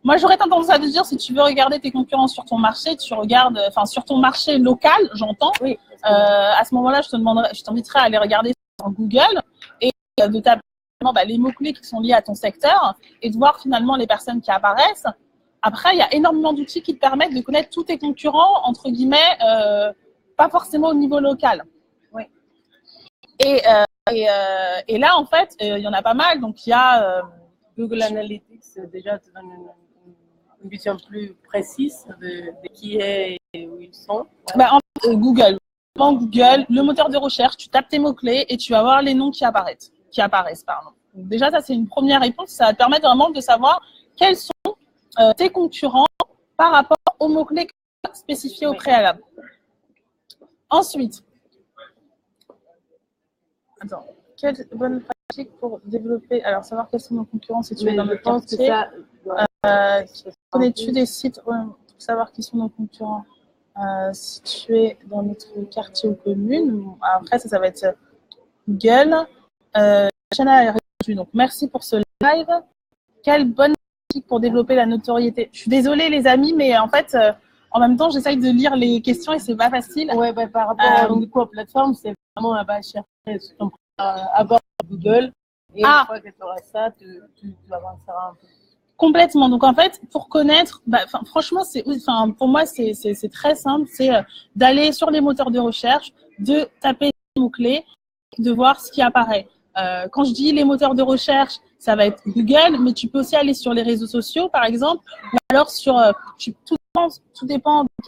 Moi, j'aurais tendance à te dire, si tu veux regarder tes concurrents sur ton marché, tu regardes, enfin, sur ton marché local, j'entends. Oui. À ce moment-là, je t'inviterai à aller regarder sur Google et de taper les mots-clés qui sont liés à ton secteur et de voir finalement les personnes qui apparaissent. Après, il y a énormément d'outils qui te permettent de connaître tous tes concurrents, entre guillemets, pas forcément au niveau local. Oui. Et là, en fait, il y en a pas mal. Donc, il y a Google Analytics, déjà, te donne une vision plus précise de qui est et où ils sont. Google, le moteur de recherche, tu tapes tes mots-clés et tu vas voir les noms qui apparaissent. Donc déjà, ça, c'est une première réponse. Ça va te permettre vraiment de savoir quels sont tes concurrents par rapport aux mots-clés spécifiés au préalable. Ensuite, quelle bonne pratique pour développer, alors savoir quels sont nos concurrents situés dans notre quartier. Connais-tu des sites pour savoir qui sont nos concurrents situés dans notre quartier ou commune? Après, ça va être Google. Chana a répondu, donc merci pour ce live. Quelle bonne pratique pour développer la notoriété? Je suis désolée les amis, mais en fait, en même temps, j'essaye de lire les questions et c'est pas facile. Ouais, par rapport aux plateformes, c'est vraiment à chercher à bord de Google. Et une fois que tu auras ça, tu avanceras un peu. Complètement. Donc en fait, pour connaître, franchement, pour moi, c'est très simple. C'est d'aller sur les moteurs de recherche, de taper les mots-clés de voir ce qui apparaît. Quand je dis les moteurs de recherche, ça va être Google, mais tu peux aussi aller sur les réseaux sociaux, par exemple, ou alors sur tout dépend sur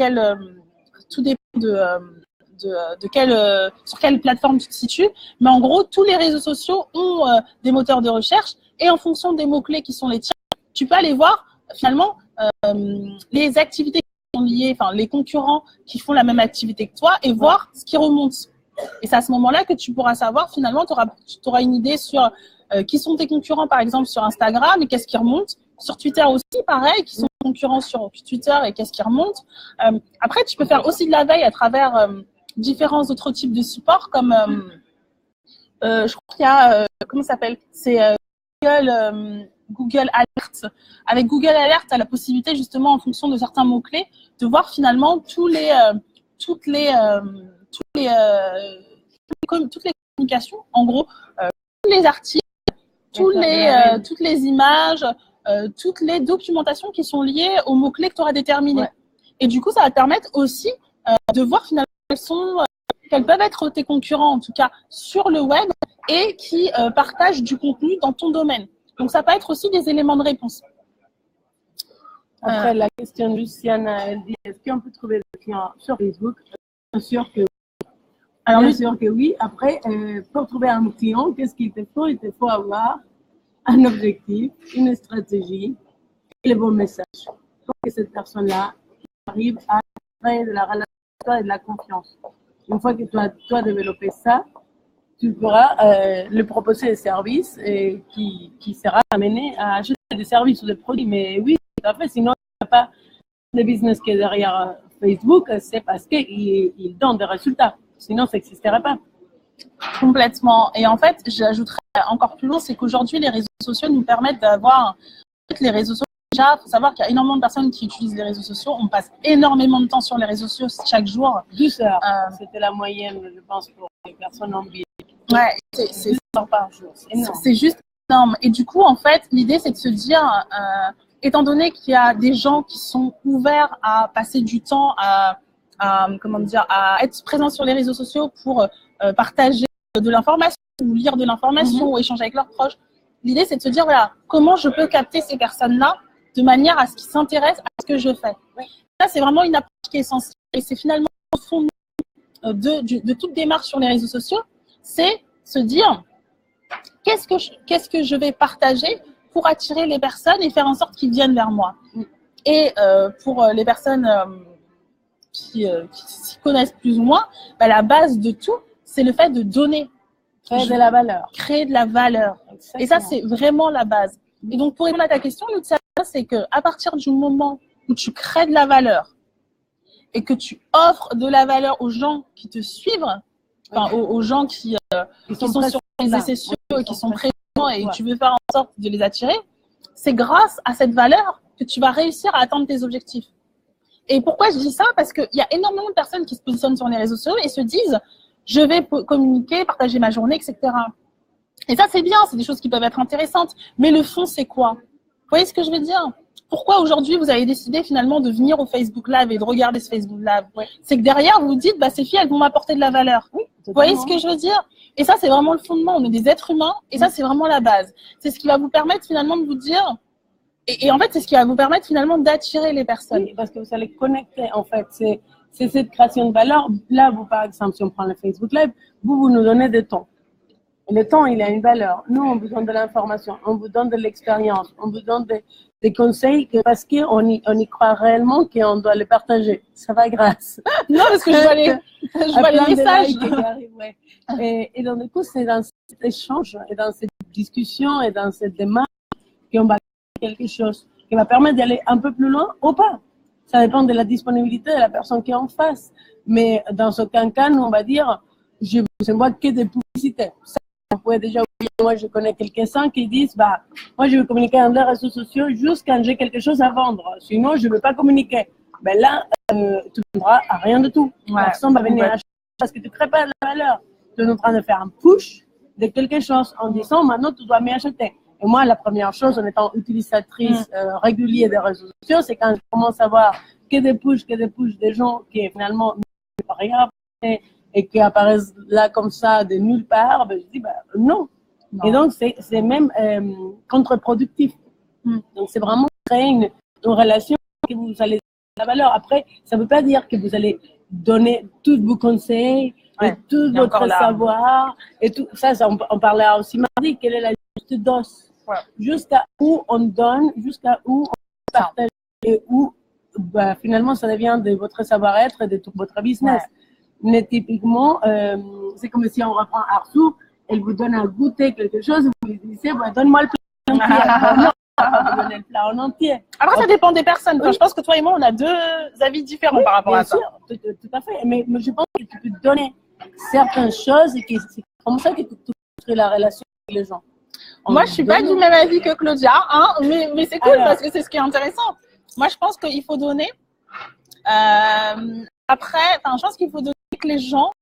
quelle plateforme tu te situes. Mais en gros, tous les réseaux sociaux ont des moteurs de recherche et en fonction des mots-clés qui sont les tiens, tu peux aller voir finalement les activités qui sont liées, enfin les concurrents qui font la même activité que toi et voir ce qui remonte. Et c'est à ce moment-là que tu pourras savoir, finalement, tu auras une idée sur qui sont tes concurrents, par exemple, sur Instagram et qu'est-ce qui remonte. Sur Twitter aussi, pareil, qui sont concurrents sur Twitter et qu'est-ce qui remonte. Après, tu peux faire aussi de la veille à travers différents autres types de supports, comme je crois qu'il y a, comment ça s'appelle? C'est Google Alert. Avec Google Alert, tu as la possibilité, justement, en fonction de certains mots-clés, de voir finalement toutes les communications, en gros, tous les articles, toutes les images, toutes les documentations qui sont liées aux mots-clés que tu auras déterminés. Ouais. Et du coup, ça va te permettre aussi de voir finalement quels peuvent être tes concurrents, en tout cas sur le web, et qui partagent du contenu dans ton domaine. Donc, ça peut être aussi des éléments de réponse. Après, la question de Luciana, elle dit, est-ce qu'on peut trouver des clients sur Facebook? Bien sûr que oui. Alors, bien sûr que oui. Après, pour trouver un client, qu'est-ce qu'il te faut? Il te faut avoir un objectif, une stratégie et le bon message pour que cette personne-là arrive à créer de la relation et de la confiance. Une fois que tu as développé ça, tu pourras lui proposer des services qui sera amené à acheter des services ou des produits. Mais oui, tout à fait, sinon, il n'y a pas de business qui est derrière Facebook, c'est parce qu'il donne des résultats. Sinon, ça n'existerait pas. Complètement. Et en fait, j'ajouterais encore plus loin, c'est qu'aujourd'hui, les réseaux sociaux nous permettent d'avoir les réseaux sociaux. Déjà, il faut savoir qu'il y a énormément de personnes qui utilisent les réseaux sociaux. On passe énormément de temps sur les réseaux sociaux chaque jour. 12 heures. C'était la moyenne, je pense, pour les personnes en vie. Ouais, c'est par jour. C'est juste énorme. Et du coup, en fait, l'idée, c'est de se dire, étant donné qu'il y a des gens qui sont ouverts à passer du temps à être présents sur les réseaux sociaux pour partager de l'information, ou lire de l'information, ou échanger avec leurs proches. L'idée, c'est de se dire, voilà, comment je peux capter ces personnes-là de manière à ce qu'ils s'intéressent à ce que je fais. Oui. Ça, c'est vraiment une approche qui est essentielle. Et c'est finalement au fond de toute démarche sur les réseaux sociaux, c'est se dire, qu'est-ce que je vais partager pour attirer les personnes et faire en sorte qu'ils viennent vers moi. Et pour les personnes qui s'y connaissent plus ou moins, bah, la base de tout, c'est le fait de donner. Créer de la valeur. Créer de la valeur. Exactement. Et ça, c'est vraiment la base. Et donc, pour répondre à ta question, Lucia, c'est qu'à partir du moment où tu crées de la valeur et que tu offres de la valeur aux gens qui te suivent, enfin, aux gens qui sont sur les réseaux sociaux et qui sont présents et tu veux faire en sorte de les attirer, c'est grâce à cette valeur que tu vas réussir à atteindre tes objectifs. Et pourquoi je dis ça? Parce qu'il y a énormément de personnes qui se positionnent sur les réseaux sociaux et se disent « je vais communiquer, partager ma journée, etc. » Et ça, c'est bien, c'est des choses qui peuvent être intéressantes. Mais le fond, c'est quoi? Vous voyez ce que je veux dire? Pourquoi aujourd'hui, vous avez décidé finalement de venir au Facebook Live et de regarder ce Facebook Live? C'est que derrière, vous vous dites bah, « ces filles, elles vont m'apporter de la valeur. » Vous voyez ce que je veux dire? Et ça, c'est vraiment le fondement. On est des êtres humains et ça, c'est vraiment la base. C'est ce qui va vous permettre finalement de vous dire... Et en fait, c'est ce qui va vous permettre finalement d'attirer les personnes. Oui, parce que vous allez connecter, en fait. C'est cette création de valeur. Là, vous, par exemple, si on prend le Facebook Live, vous nous donnez du temps. Et le temps, il a une valeur. Nous, on vous donne de l'information, on vous donne de l'expérience, on vous donne des conseils parce qu'on y croit réellement qu'on doit les partager. Ça va grâce. Non, parce que je vois les messages. Et donc, du coup, c'est dans cet échange et dans cette discussion et dans cette démarche qu'on va quelque chose qui va permettre d'aller un peu plus loin ou pas. Ça dépend de la disponibilité de la personne qui est en face. Mais dans aucun cas, nous, on va dire, je vous envoie que des publicités. Ça, vous pouvez déjà oublier. Moi, je connais quelques-uns qui disent, bah, moi, je vais communiquer dans les réseaux sociaux juste quand j'ai quelque chose à vendre. Sinon, je ne veux pas communiquer. Ben là, tu ne vendras à rien de tout. Personne va venir acheter parce que tu ne crées pas de la valeur. Tu es en train de faire un push de quelque chose en disant, maintenant, tu dois m'acheter. Et moi, la première chose, en étant utilisatrice régulière des réseaux sociaux, c'est quand je commence à voir que des push des gens qui finalement ne peuvent rien faire et qui apparaissent là comme ça de nulle part, ben, je dis non. Et donc, c'est même contre-productif. Donc, c'est vraiment créer une relation que vous allez la valeur. Après, ça ne veut pas dire que vous allez donner tous vos conseils, et tout votre savoir, et tout ça, on parlait aussi mardi, quelle est la juste dose, jusqu'à où on donne, jusqu'à où on partage, et où finalement ça devient de votre savoir-être et de tout votre business. Mais typiquement, c'est comme si on reprend Arthur, elle vous donne à goûter quelque chose, vous lui dites, donne-moi le plat entier. Pas donner le plat en entier. Après, ça dépend des personnes. Enfin, je pense que toi et moi, on a deux avis différents par rapport à ça. Bien sûr, tout à fait. Mais je pense que tu peux donner certaines choses et que c'est comme ça que tu construis la relation avec les gens. Moi, je suis pas du même avis que Claudia, hein, mais c'est cool parce que c'est ce qui est intéressant. Moi, je pense qu'il faut donner. Après, je pense qu'il faut donner que les gens.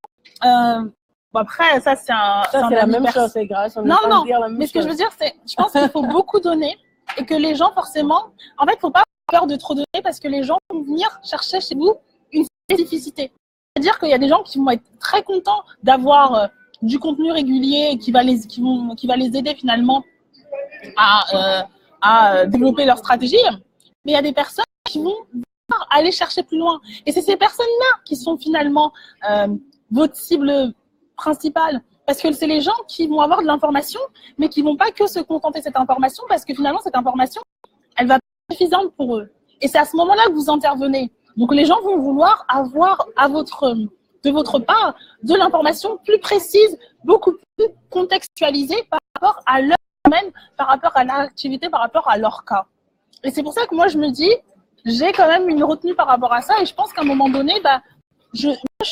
Bon, après, ça, c'est la même chose, c'est grâce. Non, mais ce que je veux dire, c'est, je pense qu'il faut beaucoup donner et que les gens, forcément, en fait, il ne faut pas avoir peur de trop donner parce que les gens vont venir chercher chez vous une spécificité. C'est-à-dire qu'il y a des gens qui vont être très contents d'avoir du contenu régulier qui va les aider finalement à développer leur stratégie. Mais il y a des personnes qui vont aller chercher plus loin. Et c'est ces personnes-là qui sont finalement votre cible principale. Parce que c'est les gens qui vont avoir de l'information, mais qui ne vont pas que se contenter de cette information, parce que finalement, cette information, elle va être suffisante pour eux. Et c'est à ce moment-là que vous intervenez. Donc, les gens vont vouloir avoir de votre part de l'information plus précise, beaucoup plus contextualisée par rapport à leur domaine, par rapport à l'activité, par rapport à leur cas. Et c'est pour ça que moi, je me dis, j'ai quand même une retenue par rapport à ça. Et je pense qu'à un moment donné, je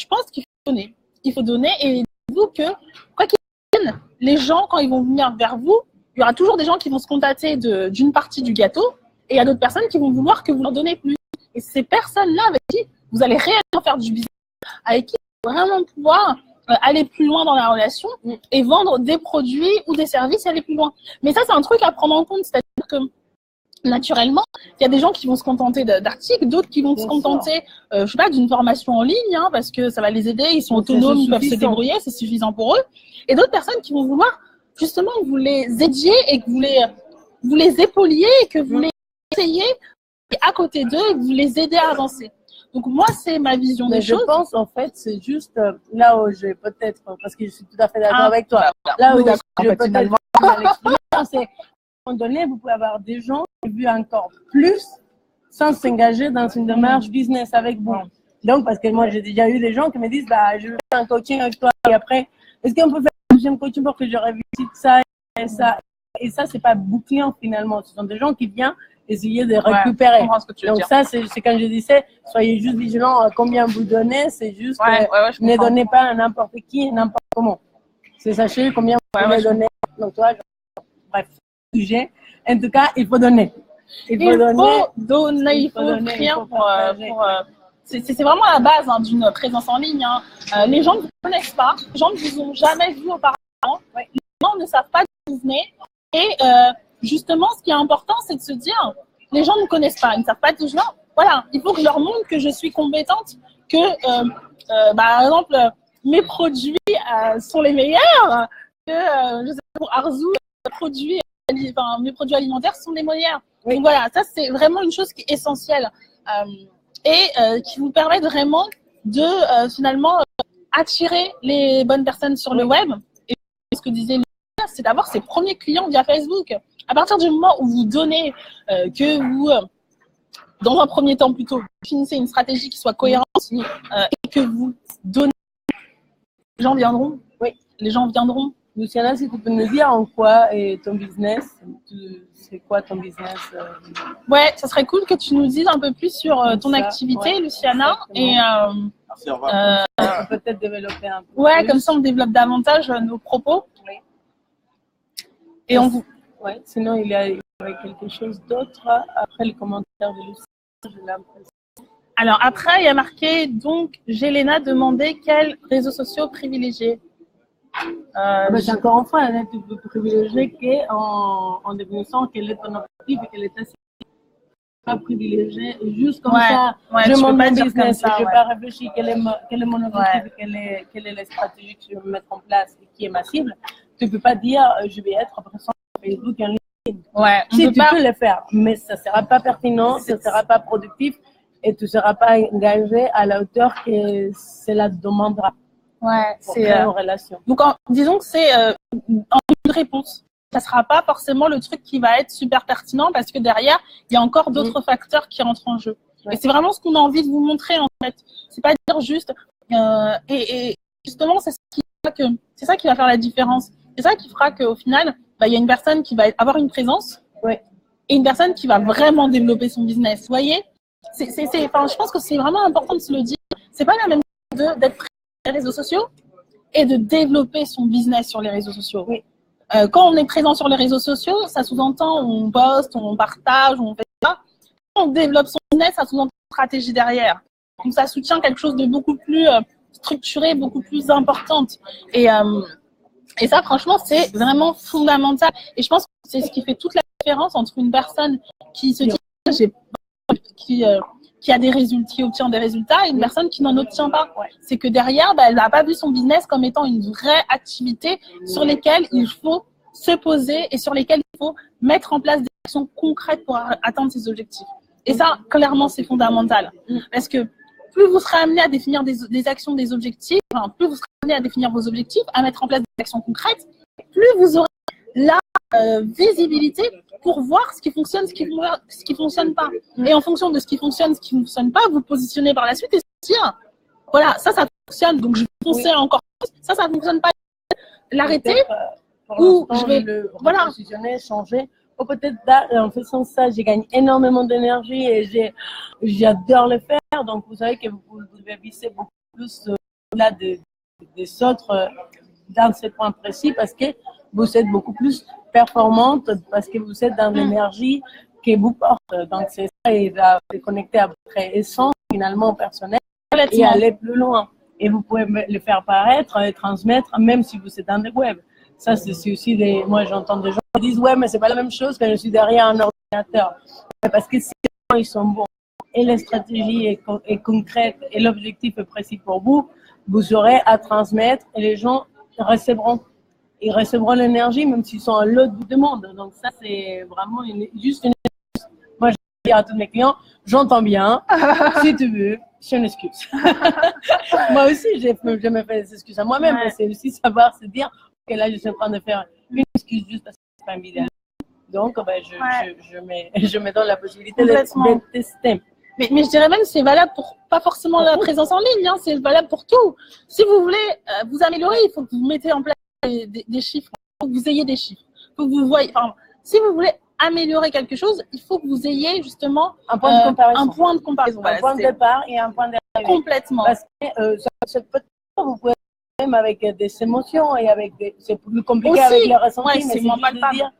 pense qu'il faut donner. Il faut donner et dites-vous que, quoi qu'il vienne, les gens, quand ils vont venir vers vous, il y aura toujours des gens qui vont se contenter d'une partie du gâteau et il y a d'autres personnes qui vont vouloir que vous leur donnez plus. Et ces personnes-là avec qui vous allez réellement faire du business, avec qui vous allez vraiment pouvoir aller plus loin dans la relation et vendre des produits ou des services et aller plus loin. Mais ça, c'est un truc à prendre en compte. C'est-à-dire que naturellement, il y a des gens qui vont se contenter d'articles, d'autres qui vont se contenter, je sais pas, d'une formation en ligne, hein, parce que ça va les aider, ils sont autonomes, ils peuvent se débrouiller, c'est suffisant pour eux. Et d'autres personnes qui vont vouloir justement que vous les aidiez et que vous les épauliez et que vous les essayez et à côté d'eux et que vous les aidez à avancer. Donc moi, c'est ma vision des choses. Je pense en fait, c'est juste là où j'ai peut-être, parce que je suis tout à fait d'accord avec toi, là où je peut-être c'est à un moment donné, vous pouvez avoir des gens qui veulent encore plus sans s'engager dans une démarche business avec vous. Donc, parce que moi, j'ai déjà eu des gens qui me disent, je veux faire un coaching avec toi et après, est-ce qu'on peut faire un deuxième coaching pour que je réussisse ça et ça? Et ça, c'est pas boucliant finalement. Ce sont des gens qui viennent essayer de récupérer. Donc ça, c'est quand je disais, soyez juste vigilants à combien vous donnez, c'est juste, ne donnez pas à n'importe qui, n'importe comment. C'est sachez combien vous pouvez donner. Donc toi, bref, sujet. En tout cas, il faut donner. Il faut donner, il faut offrir c'est vraiment la base d'une présence en ligne. Hein. Les gens ne vous connaissent pas, les gens ne vous ont jamais vu auparavant, les gens ne savent pas d'où vous venez. Et justement, ce qui est important, c'est de se dire, les gens ne me connaissent pas, ils ne savent pas d'où je viens. Voilà, il faut que je leur montre que je suis compétente, que, par exemple, mes produits sont les meilleurs, que, je sais pas, pour Arzu, mes produits alimentaires sont les meilleurs. Oui. Donc voilà, ça c'est vraiment une chose qui est essentielle et qui vous permet vraiment de finalement attirer les bonnes personnes sur le web. Et ce que disait Lucas, c'est d'avoir ses premiers clients via Facebook. À partir du moment où vous donnez, que vous, dans un premier temps plutôt, finissez une stratégie qui soit cohérente et que vous donnez, les gens viendront. Oui, les gens viendront. Luciana, si tu peux nous dire en quoi est ton business, c'est quoi ton business Ouais, ça serait cool que tu nous dises un peu plus sur ton activité, Luciana. Et peut-être développer un peu. Ouais, comme ça on développe davantage nos propos. Oui. Et on vous. Ouais, sinon il y avait quelque chose d'autre après le commentaire de Luciana, j'ai l'impression. Alors après, il y a marqué donc Jelena demandait quels réseaux sociaux privilégier. C'est encore une fois, tu peux privilégier qu'en définissant quel est ton objectif et quel est ta pas privilégié. Juste comme Ouais, ça, ouais, je tu peux monte pas mon dire business, comme ça, je ouais. vais réfléchir quel est mon objectif, Ouais. quelle est la stratégie que je vais mettre en place et qui est ma cible. Tu ne peux pas dire je vais être présent sur Facebook et en ligne. Ouais, on Si peut tu pas. peux le faire, mais ça ne sera pas pertinent, ça ne sera pas productif et tu ne seras pas engagé à la hauteur que cela demandera Ouais, pour c'est. créer une relation. Donc, disons que c'est une réponse. Ça sera pas forcément le truc qui va être super pertinent parce que derrière, il y a encore d'autres facteurs qui rentrent en jeu. Ouais. Et c'est vraiment ce qu'on a envie de vous montrer en fait. C'est pas dire juste. Et justement, c'est ça qui va faire la différence. C'est ça qui fera qu'au final, bah, il y a une personne qui va avoir une présence Ouais. et une personne qui va vraiment développer son business. Vous voyez, enfin, je pense que c'est vraiment important de se le dire. C'est pas la même chose d'être présent sur les réseaux sociaux et de développer son business sur les réseaux sociaux. Oui. Quand on est présent sur les réseaux sociaux, ça sous-entend on poste, on partage, on fait ça. Quand on développe son business, ça sous-entend une stratégie derrière. Donc ça soutient quelque chose de beaucoup plus structuré, beaucoup plus importante. Et ça, franchement, c'est vraiment fondamental. Et je pense que c'est ce qui fait toute la différence entre une personne qui se dit qui a des résultats, qui obtient des résultats, et une personne qui n'en obtient pas. C'est que derrière, bah, elle n'a pas vu son business comme étant une vraie activité sur lesquelles il faut se poser et sur lesquelles il faut mettre en place des actions concrètes pour atteindre ses objectifs. Et ça, clairement, c'est fondamental. Parce que plus vous serez amené à définir des actions, des objectifs, enfin, plus vous serez amené à définir vos objectifs, à mettre en place des actions concrètes, plus vous aurez la visibilité pour voir ce qui fonctionne, ce qui fonctionne pas. Et en fonction de ce qui fonctionne, ce qui fonctionne pas, vous positionnez par la suite et se dire, voilà, ça fonctionne, donc je vais foncer encore plus. Ça fonctionne pas, l'arrêter, ou je vais le repositionner, changer. Ou peut-être en faisant ça, j'ai gagné énormément d'énergie et j'adore le faire. Donc vous savez que vous devez viser beaucoup plus là des autres dans ce point précis parce que vous êtes beaucoup plus performante parce que vous êtes dans l'énergie qui vous porte. Donc c'est ça, et va se connecter à votre essence finalement personnelle et aller plus loin. Et vous pouvez le faire paraître et transmettre même si vous êtes dans le web. Ça, c'est aussi moi j'entends des gens qui disent ouais, mais c'est pas la même chose quand je suis derrière un ordinateur. Parce que si les gens ils sont bons et la stratégie est concrète et l'objectif est précis pour vous, vous aurez à transmettre et les gens recevront. Ils recevront l'énergie même s'ils sont à l'autre bout du monde. Donc ça, c'est vraiment juste une excuse. Moi, je dis à tous mes clients, j'entends bien, si tu veux, c'est une excuse. Moi aussi, je me fais des excuses à moi-même, mais c'est aussi savoir se dire que là, je suis en train de faire une excuse juste parce que c'est pas une vidéo. Donc, je me donne la possibilité de tester. Mais je dirais même que c'est valable pour pas forcément la présence en ligne, hein, c'est valable pour tout. Si vous voulez vous améliorer, il faut que vous mettez en place des chiffres, il faut que vous ayez des chiffres. Faut que vous voyez, enfin, si vous voulez améliorer quelque chose, il faut que vous ayez justement un point de comparaison. Un point de comparaison. Un point de départ et un point d'arrivée. Complètement. Parce que ça peut être, vous pouvez même avec des émotions et c'est plus compliqué aussi, avec les ressentis, mais c'est juste de dire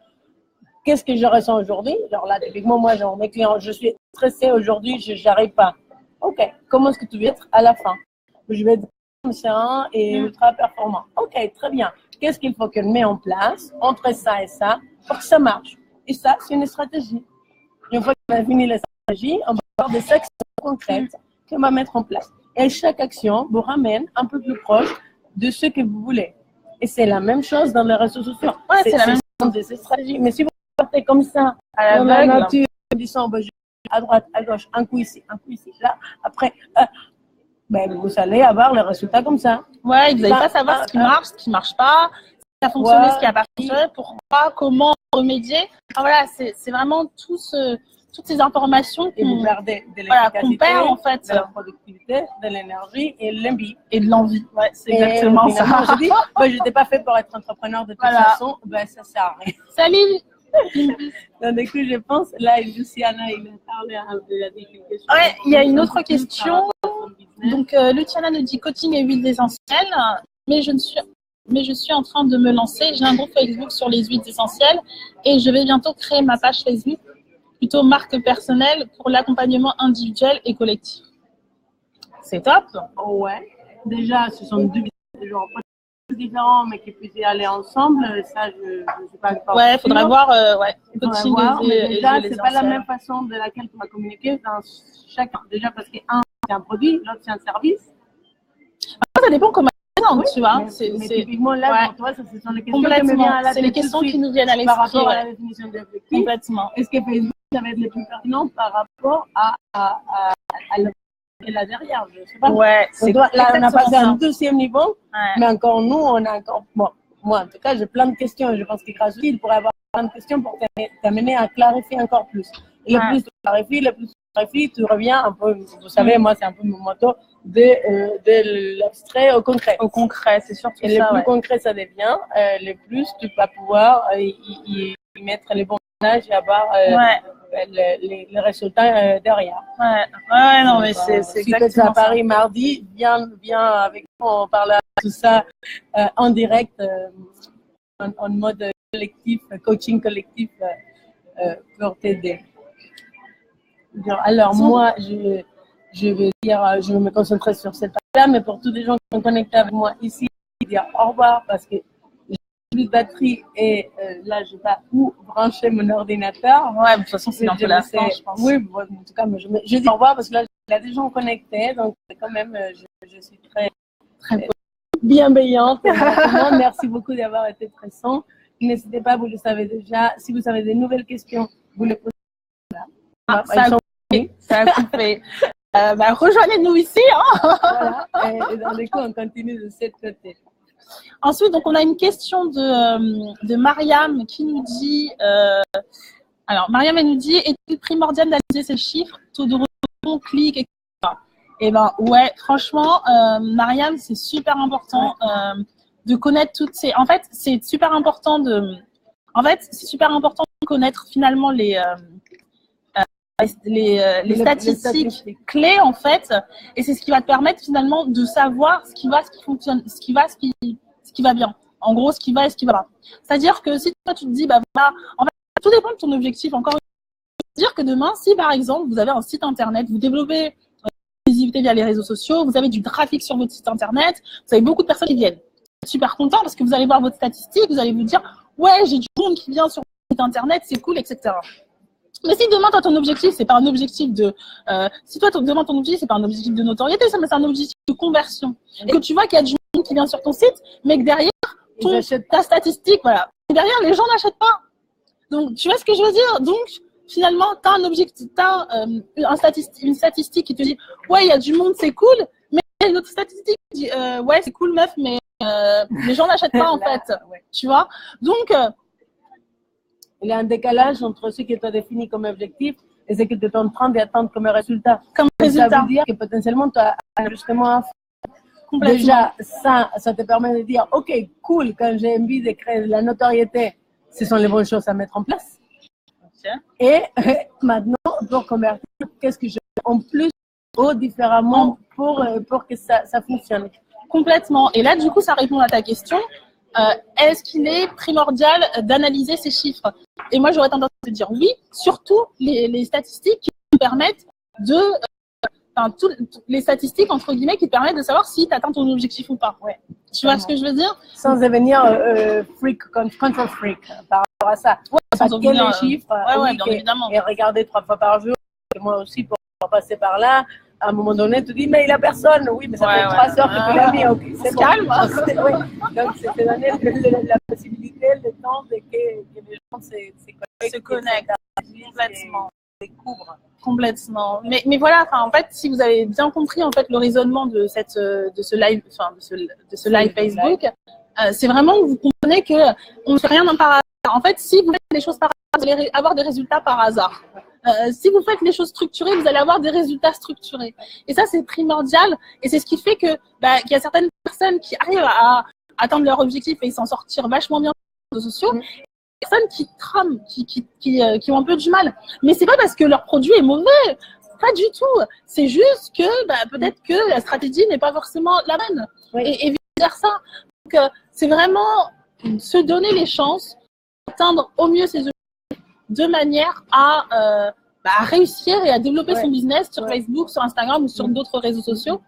qu'est-ce que je ressens aujourd'hui. Alors là, typiquement, moi, genre, mes clients, je suis stressée aujourd'hui, je n'arrive pas. Ok, comment est-ce que tu veux être à la fin? Je vais être serein et ultra performant. Ok, très bien. Qu'est-ce qu'il faut que je mette en place entre ça et ça pour que ça marche? Et ça, c'est une stratégie. Et une fois qu'on a fini la stratégie, on va avoir des actions concrètes qu'on va mettre en place. Et chaque action vous ramène un peu plus proche de ce que vous voulez. Et c'est la même chose dans les réseaux sociaux. Ouais, c'est la même chose. Des stratégies. Mais si vous partez comme ça, à la nature, en disant je vais à droite, à gauche, un coup ici, là, après, vous allez avoir les résultats comme ça. Ouais, vous n'allez pas savoir ce qui marche pas, ce qui a fonctionné, ce qui n'a pas fonctionné, pourquoi, comment remédier. Enfin, voilà, c'est vraiment toutes ces informations et vous perdez de l'efficacité, qu'on perd en fait, de la productivité, de l'énergie et de l'envie. Et de l'envie, ouais, c'est exactement ça. Je dis, moi, je n'étais pas fait pour être entrepreneur de toute façon, ça sert à rien. Salut. Donc, du coup, je pense, là, Luciana, il a parlé de la difficulté. Ouais, il y a une autre question. Donc, Luciana nous dit coaching et huiles essentielles, mais je suis en train de me lancer. J'ai un groupe Facebook sur les huiles essentielles et je vais bientôt créer ma page Facebook, plutôt marque personnelle pour l'accompagnement individuel et collectif. C'est top. Ouais. Déjà, ce sont deux business. différents, mais qui puissent y aller ensemble, ça, je ne sais pas encore. Ouais, il faudrait voir, Il faudrait voir, mais déjà, c'est pas la même façon de laquelle tu vas communiquer dans chaque, déjà parce que un, c'est un produit, l'autre, c'est un service. Ça dépend comment tu vois. Mais typiquement, là, pour toi, ce sont les questions qui me viennent à la tête. C'est les questions qui nous viennent à l'esprit. Par rapport à la définition d'objectif. Complètement. Est-ce que Facebook, ça va être le plus pertinent par rapport à là derrière, je sais pas. Ouais, là, on a passé un deuxième niveau, mais encore nous, on a encore. Bon, moi, en tout cas, j'ai plein de questions. Je pense que grâce à lui, il pourrait avoir plein de questions pour t'amener à clarifier encore plus. Et le plus tu clarifies, tu reviens un peu. Vous savez, moi, c'est un peu mon motto de l'abstrait au concret. Au concret, c'est surtout ça. Et le plus concret ça devient, le plus tu vas pouvoir y mettre les bons personnages et avoir les résultats derrière. Ouais, non, mais c'est exactement ça. Si tu es à Paris mardi, viens avec nous, on parle de tout ça en direct, en mode collectif, coaching collectif pour t'aider. Alors, moi, je vais me concentrer sur cette partie-là, mais pour tous les gens qui sont connectés avec moi ici, je vais dire au revoir parce que j'ai plus de batterie et là, je ne sais pas où brancher mon ordinateur. Ouais, de toute façon, c'est un peu la fin, je pense. Oui, bon, en tout cas, je dis au revoir parce que là, il y a des gens connectés, donc quand même, je suis très bienveillante. Merci beaucoup d'avoir été présent. N'hésitez pas, vous le savez déjà, si vous avez de nouvelles questions, vous les posez là. Ça a coupé. Rejoignez-nous ici. Voilà. Et dans les coup, on continue de cette côté. Ensuite, donc, on a une question de Mariam qui nous dit alors, Mariam, elle nous dit est-il primordial d'analyser ces chiffres, taux de rebond, clics, etc. Eh ben, ouais, franchement, Mariam, c'est super important de connaître toutes ces. En fait, c'est super important de connaître finalement les statistiques clés en fait, et c'est ce qui va te permettre finalement de savoir ce qui va, ce qui fonctionne, ce qui va bien. En gros, ce qui va et ce qui va pas. C'est-à-dire que si toi tu te dis bah voilà, en fait, tout dépend de ton objectif. Encore une fois, dire que demain, si par exemple vous avez un site internet, vous développez une visibilité via les réseaux sociaux, vous avez du trafic sur votre site internet, vous avez beaucoup de personnes qui viennent. Vous êtes super content parce que vous allez voir votre statistique, vous allez vous dire ouais j'ai du monde qui vient sur mon site internet, c'est cool, etc. Mais si demain, toi, ton objectif, c'est pas un objectif de, demain, ton objectif, c'est pas un objectif de notoriété, mais c'est un objectif de conversion. Et que tu vois qu'il y a du monde qui vient sur ton site, mais que derrière, ta statistique, voilà. Et derrière, les gens n'achètent pas. Donc, tu vois ce que je veux dire? Donc, finalement, t'as un objectif, une statistique qui te dit, ouais, il y a du monde, c'est cool, mais une autre statistique qui dit, ouais, c'est cool, meuf, mais, les gens n'achètent pas, en fait. Tu vois? Donc, il y a un décalage entre ce que tu as défini comme objectif et ce que tu es en train d'atteindre comme résultat. Ça veut dire que potentiellement, tu as un ajustement à faire. Déjà, ça te permet de dire, OK, cool, quand j'ai envie de créer de la notoriété, ce sont les bonnes choses à mettre en place. Et maintenant, pour convertir, qu'est-ce que je fais en plus ou différemment pour que ça fonctionne? Complètement. Et là, du coup, ça répond à ta question. Est-ce qu'il est primordial d'analyser ces chiffres? Et moi, j'aurais tendance à te dire oui, surtout les statistiques qui nous permettent les statistiques, entre guillemets, qui te permettent de savoir si tu atteins ton objectif ou pas. Ouais, tu vois ce que je veux dire? Sans devenir control freak par rapport à ça. Ouais, sans oublier les chiffres bien évidemment. Et regarder 3 fois par jour. Et moi aussi, pour passer par là, à un moment donné, tu dis, mais il a personne. Oui, mais ça fait 3 heures que tu l'as mis. Okay, c'est bon. Calme. Donc, c'était donner la possibilité, le temps que les gens se connectent. Complètement. Découvrent. Complètement. Mais voilà, en fait, si vous avez bien compris en fait le raisonnement de ce live, de ce live Facebook, c'est vraiment que vous comprenez que on ne fait rien par hasard. En fait, si vous faites les choses par hasard, vous allez avoir des résultats par hasard. Si vous faites les choses structurées, vous allez avoir des résultats structurés. Et ça, c'est primordial. Et c'est ce qui fait que qu'il y a certaines personnes qui arrivent à atteindre leur objectif et s'en sortir vachement bien sur les réseaux sociaux. Personnes qui trament, qui ont un peu du mal. Mais c'est pas parce que leur produit est mauvais. Pas du tout. C'est juste que peut-être que la stratégie n'est pas forcément la bonne. Et vice-versa. Donc, c'est vraiment se donner les chances d'atteindre au mieux ses objectifs de manière à réussir et à développer son business sur Facebook, sur Instagram ou sur d'autres réseaux sociaux.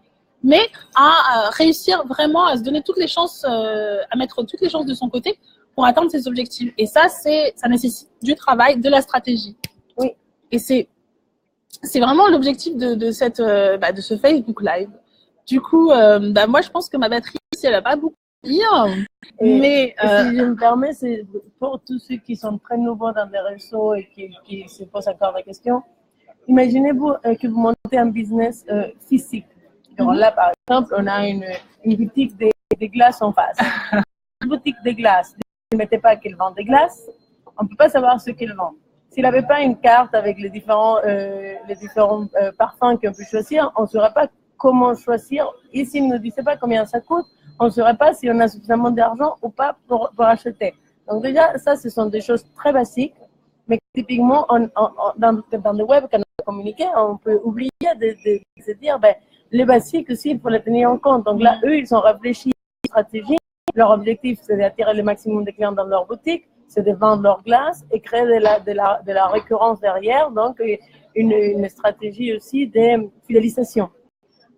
mais à réussir vraiment à se donner toutes les chances, à mettre toutes les chances de son côté pour atteindre ses objectifs. Et ça nécessite du travail, de la stratégie. Oui. Et c'est vraiment l'objectif de ce Facebook Live. Du coup, moi, je pense que ma batterie, si elle n'a pas beaucoup à dire, mais si je me permets, c'est pour tous ceux qui sont très nouveaux dans les réseaux et qui se posent encore des questions. Imaginez-vous que vous montez un business physique. Alors là, par exemple, on a une boutique des glaces en face. Une boutique des glaces. Ne mettez pas qu'elle vend des glaces. On ne peut pas savoir ce qu'elle vend. S'il n'avait pas une carte avec les différents parfums qu'on peut choisir, on ne saurait pas comment choisir. Et s'il ne nous disait pas combien ça coûte, on ne saurait pas si on a suffisamment d'argent ou pas pour acheter. Donc déjà, ça, ce sont des choses très basiques. Mais typiquement, dans le web, quand on communique, on peut oublier de se dire, les basiques aussi, il faut les tenir en compte. Donc là, eux, ils ont réfléchi à une stratégie. Leur objectif, c'est d'attirer le maximum de clients dans leur boutique, c'est de vendre leurs glaces et créer de la récurrence derrière. Donc, une stratégie aussi de fidélisation.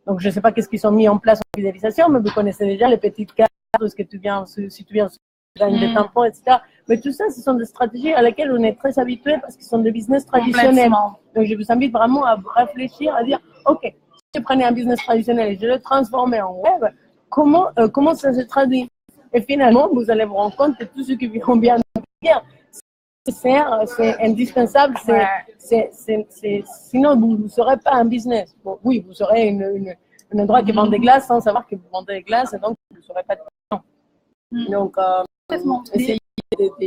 Donc, je ne sais pas qu'est-ce qu'ils ont mis en place en fidélisation, mais vous connaissez déjà les petites cartes, ce que tu viens, si tu viens gagner des tampons, etc. Mais tout ça, ce sont des stratégies à laquelle on est très habitué parce qu'ils sont des business traditionnels. Donc, je vous invite vraiment à réfléchir, à dire, OK, si je prenais un business traditionnel et je le transformais en web, comment ça se traduit? Et finalement, vous allez vous rendre compte que tout ce qui vient bien dire, c'est indispensable. Sinon, vous ne serez pas un business. Bon, oui, vous serez un endroit qui vend des glaces sans savoir que vous vendez des glaces et donc vous ne serez pas de clients. Donc, essayez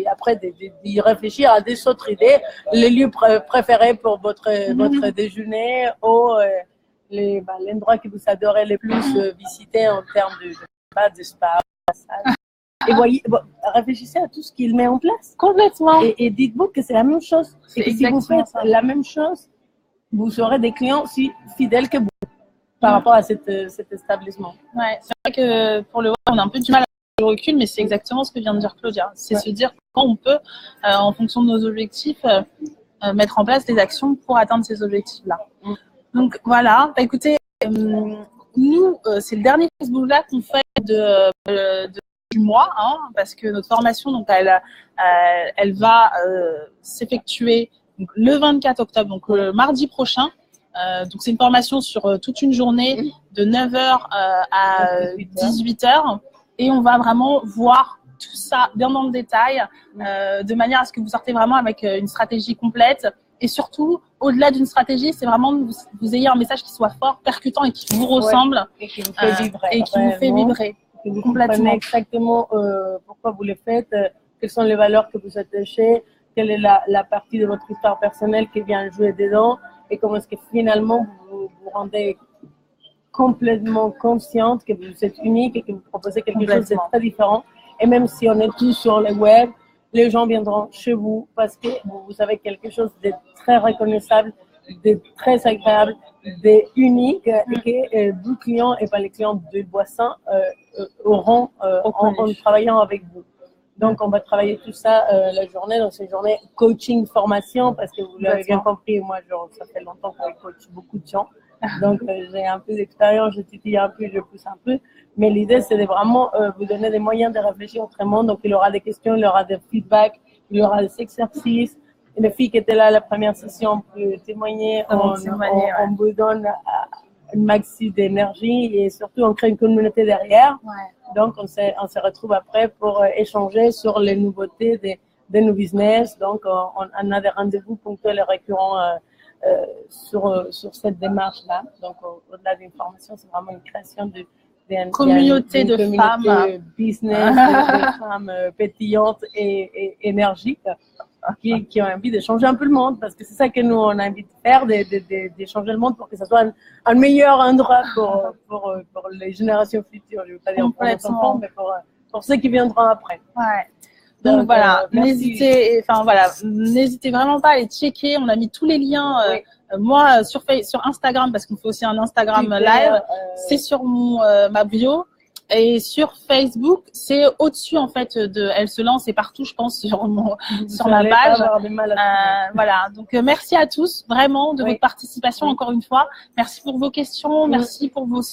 après d'y réfléchir à des autres idées, les lieux préférés pour votre déjeuner ou l'endroit que vous adorez le plus visiter en termes de spa, massage. Et voyez, réfléchissez à tout ce qu'il met en place. Complètement. Et dites-vous que c'est la même chose. Et que si vous faites la même chose, vous aurez des clients aussi fidèles que vous par rapport à cet établissement. Ouais, c'est vrai que pour le web, on a un peu du mal à le recul, mais c'est exactement ce que vient de dire Claudia. C'est se dire comment on peut, en fonction de nos objectifs, mettre en place des actions pour atteindre ces objectifs-là. Donc voilà, écoutez, nous, c'est le dernier Facebook Live qu'on fait du mois, parce que notre formation, donc, elle va s'effectuer le 24 octobre, donc le mardi prochain. Donc c'est une formation sur toute une journée de 9h à 18h et on va vraiment voir tout ça bien dans le détail de manière à ce que vous sortez vraiment avec une stratégie complète et surtout au-delà d'une stratégie, c'est vraiment que vous ayez un message qui soit fort, percutant et qui vous ressemble et qui vous fait vibrer. Et qui vous fait vibrer. Que vous comprenez exactement pourquoi vous le faites, quelles sont les valeurs que vous attachez, quelle est la partie de votre histoire personnelle qui vient jouer dedans et comment est-ce que finalement vous vous rendez complètement consciente que vous êtes unique et que vous proposez quelque chose de très différent. Et même si on est tous sur le web, les gens viendront chez vous parce que vous avez quelque chose de très reconnaissable, de très agréable, de unique et que vos clients et pas les clients de Boissin auront en travaillant avec vous. Donc, on va travailler tout ça la journée. Donc, c'est une journée coaching, formation, parce que vous l'avez bien compris, moi, ça fait longtemps que je coach beaucoup de gens. Donc, j'ai un peu d'expérience, je titille un peu, je pousse un peu. Mais l'idée, c'est de vraiment vous donner des moyens de réfléchir autrement. Donc, il y aura des questions, il y aura des feedbacks, il y aura des exercices. Et les filles qui étaient là à la première session peuvent témoigner. On vous donne un maxi d'énergie et surtout, on crée une communauté derrière. Donc, on se retrouve après pour échanger sur les nouveautés de nos business. Donc, on a des rendez-vous ponctuels et récurrents sur cette démarche-là. Donc, au-delà d'une formation, c'est vraiment une création d'une communauté de femmes. Business, de femmes pétillantes et énergiques qui ont envie de changer un peu le monde. Parce que c'est ça que nous, on a envie de faire, de changer le monde pour que ça soit un meilleur endroit pour les générations futures. Je ne veux pas dire pour les enfants, mais pour ceux qui viendront après. Ouais. Donc voilà, n'hésitez vraiment pas à les checker. On a mis tous les liens. Moi sur Instagram parce qu'on fait aussi un Instagram live. C'est sur ma bio et sur Facebook. C'est au-dessus en fait Elle se lance et partout je pense sur ma page. Voilà. Donc merci à tous vraiment de votre participation encore une fois. Merci pour vos questions. Merci pour vos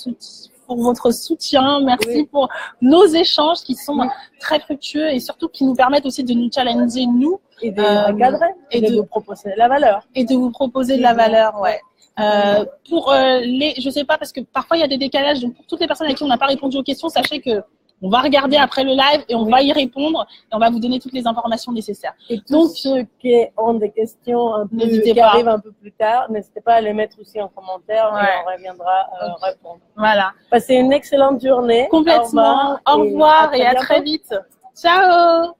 pour votre soutien. Merci pour nos échanges qui sont très fructueux et surtout qui nous permettent aussi de nous challenger, nous. Et de recadrer. Et de vous proposer de la valeur. Et de vous proposer de la valeur, ouais. Je sais pas, parce que parfois il y a des décalages, donc pour toutes les personnes à qui on n'a pas répondu aux questions, sachez que on va regarder après le live et on va y répondre et on va vous donner toutes les informations nécessaires. Et tous ceux qui ont des questions qui arrivent un peu plus tard, n'hésitez pas à les mettre aussi en commentaire et on reviendra répondre. Voilà. Passez une excellente journée. Complètement. Au revoir et à très vite. Ciao.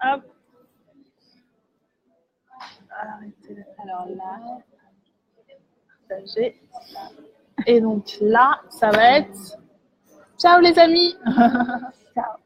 Hop. Alors là, partager. Et donc là, ça va être ciao les amis. Ciao.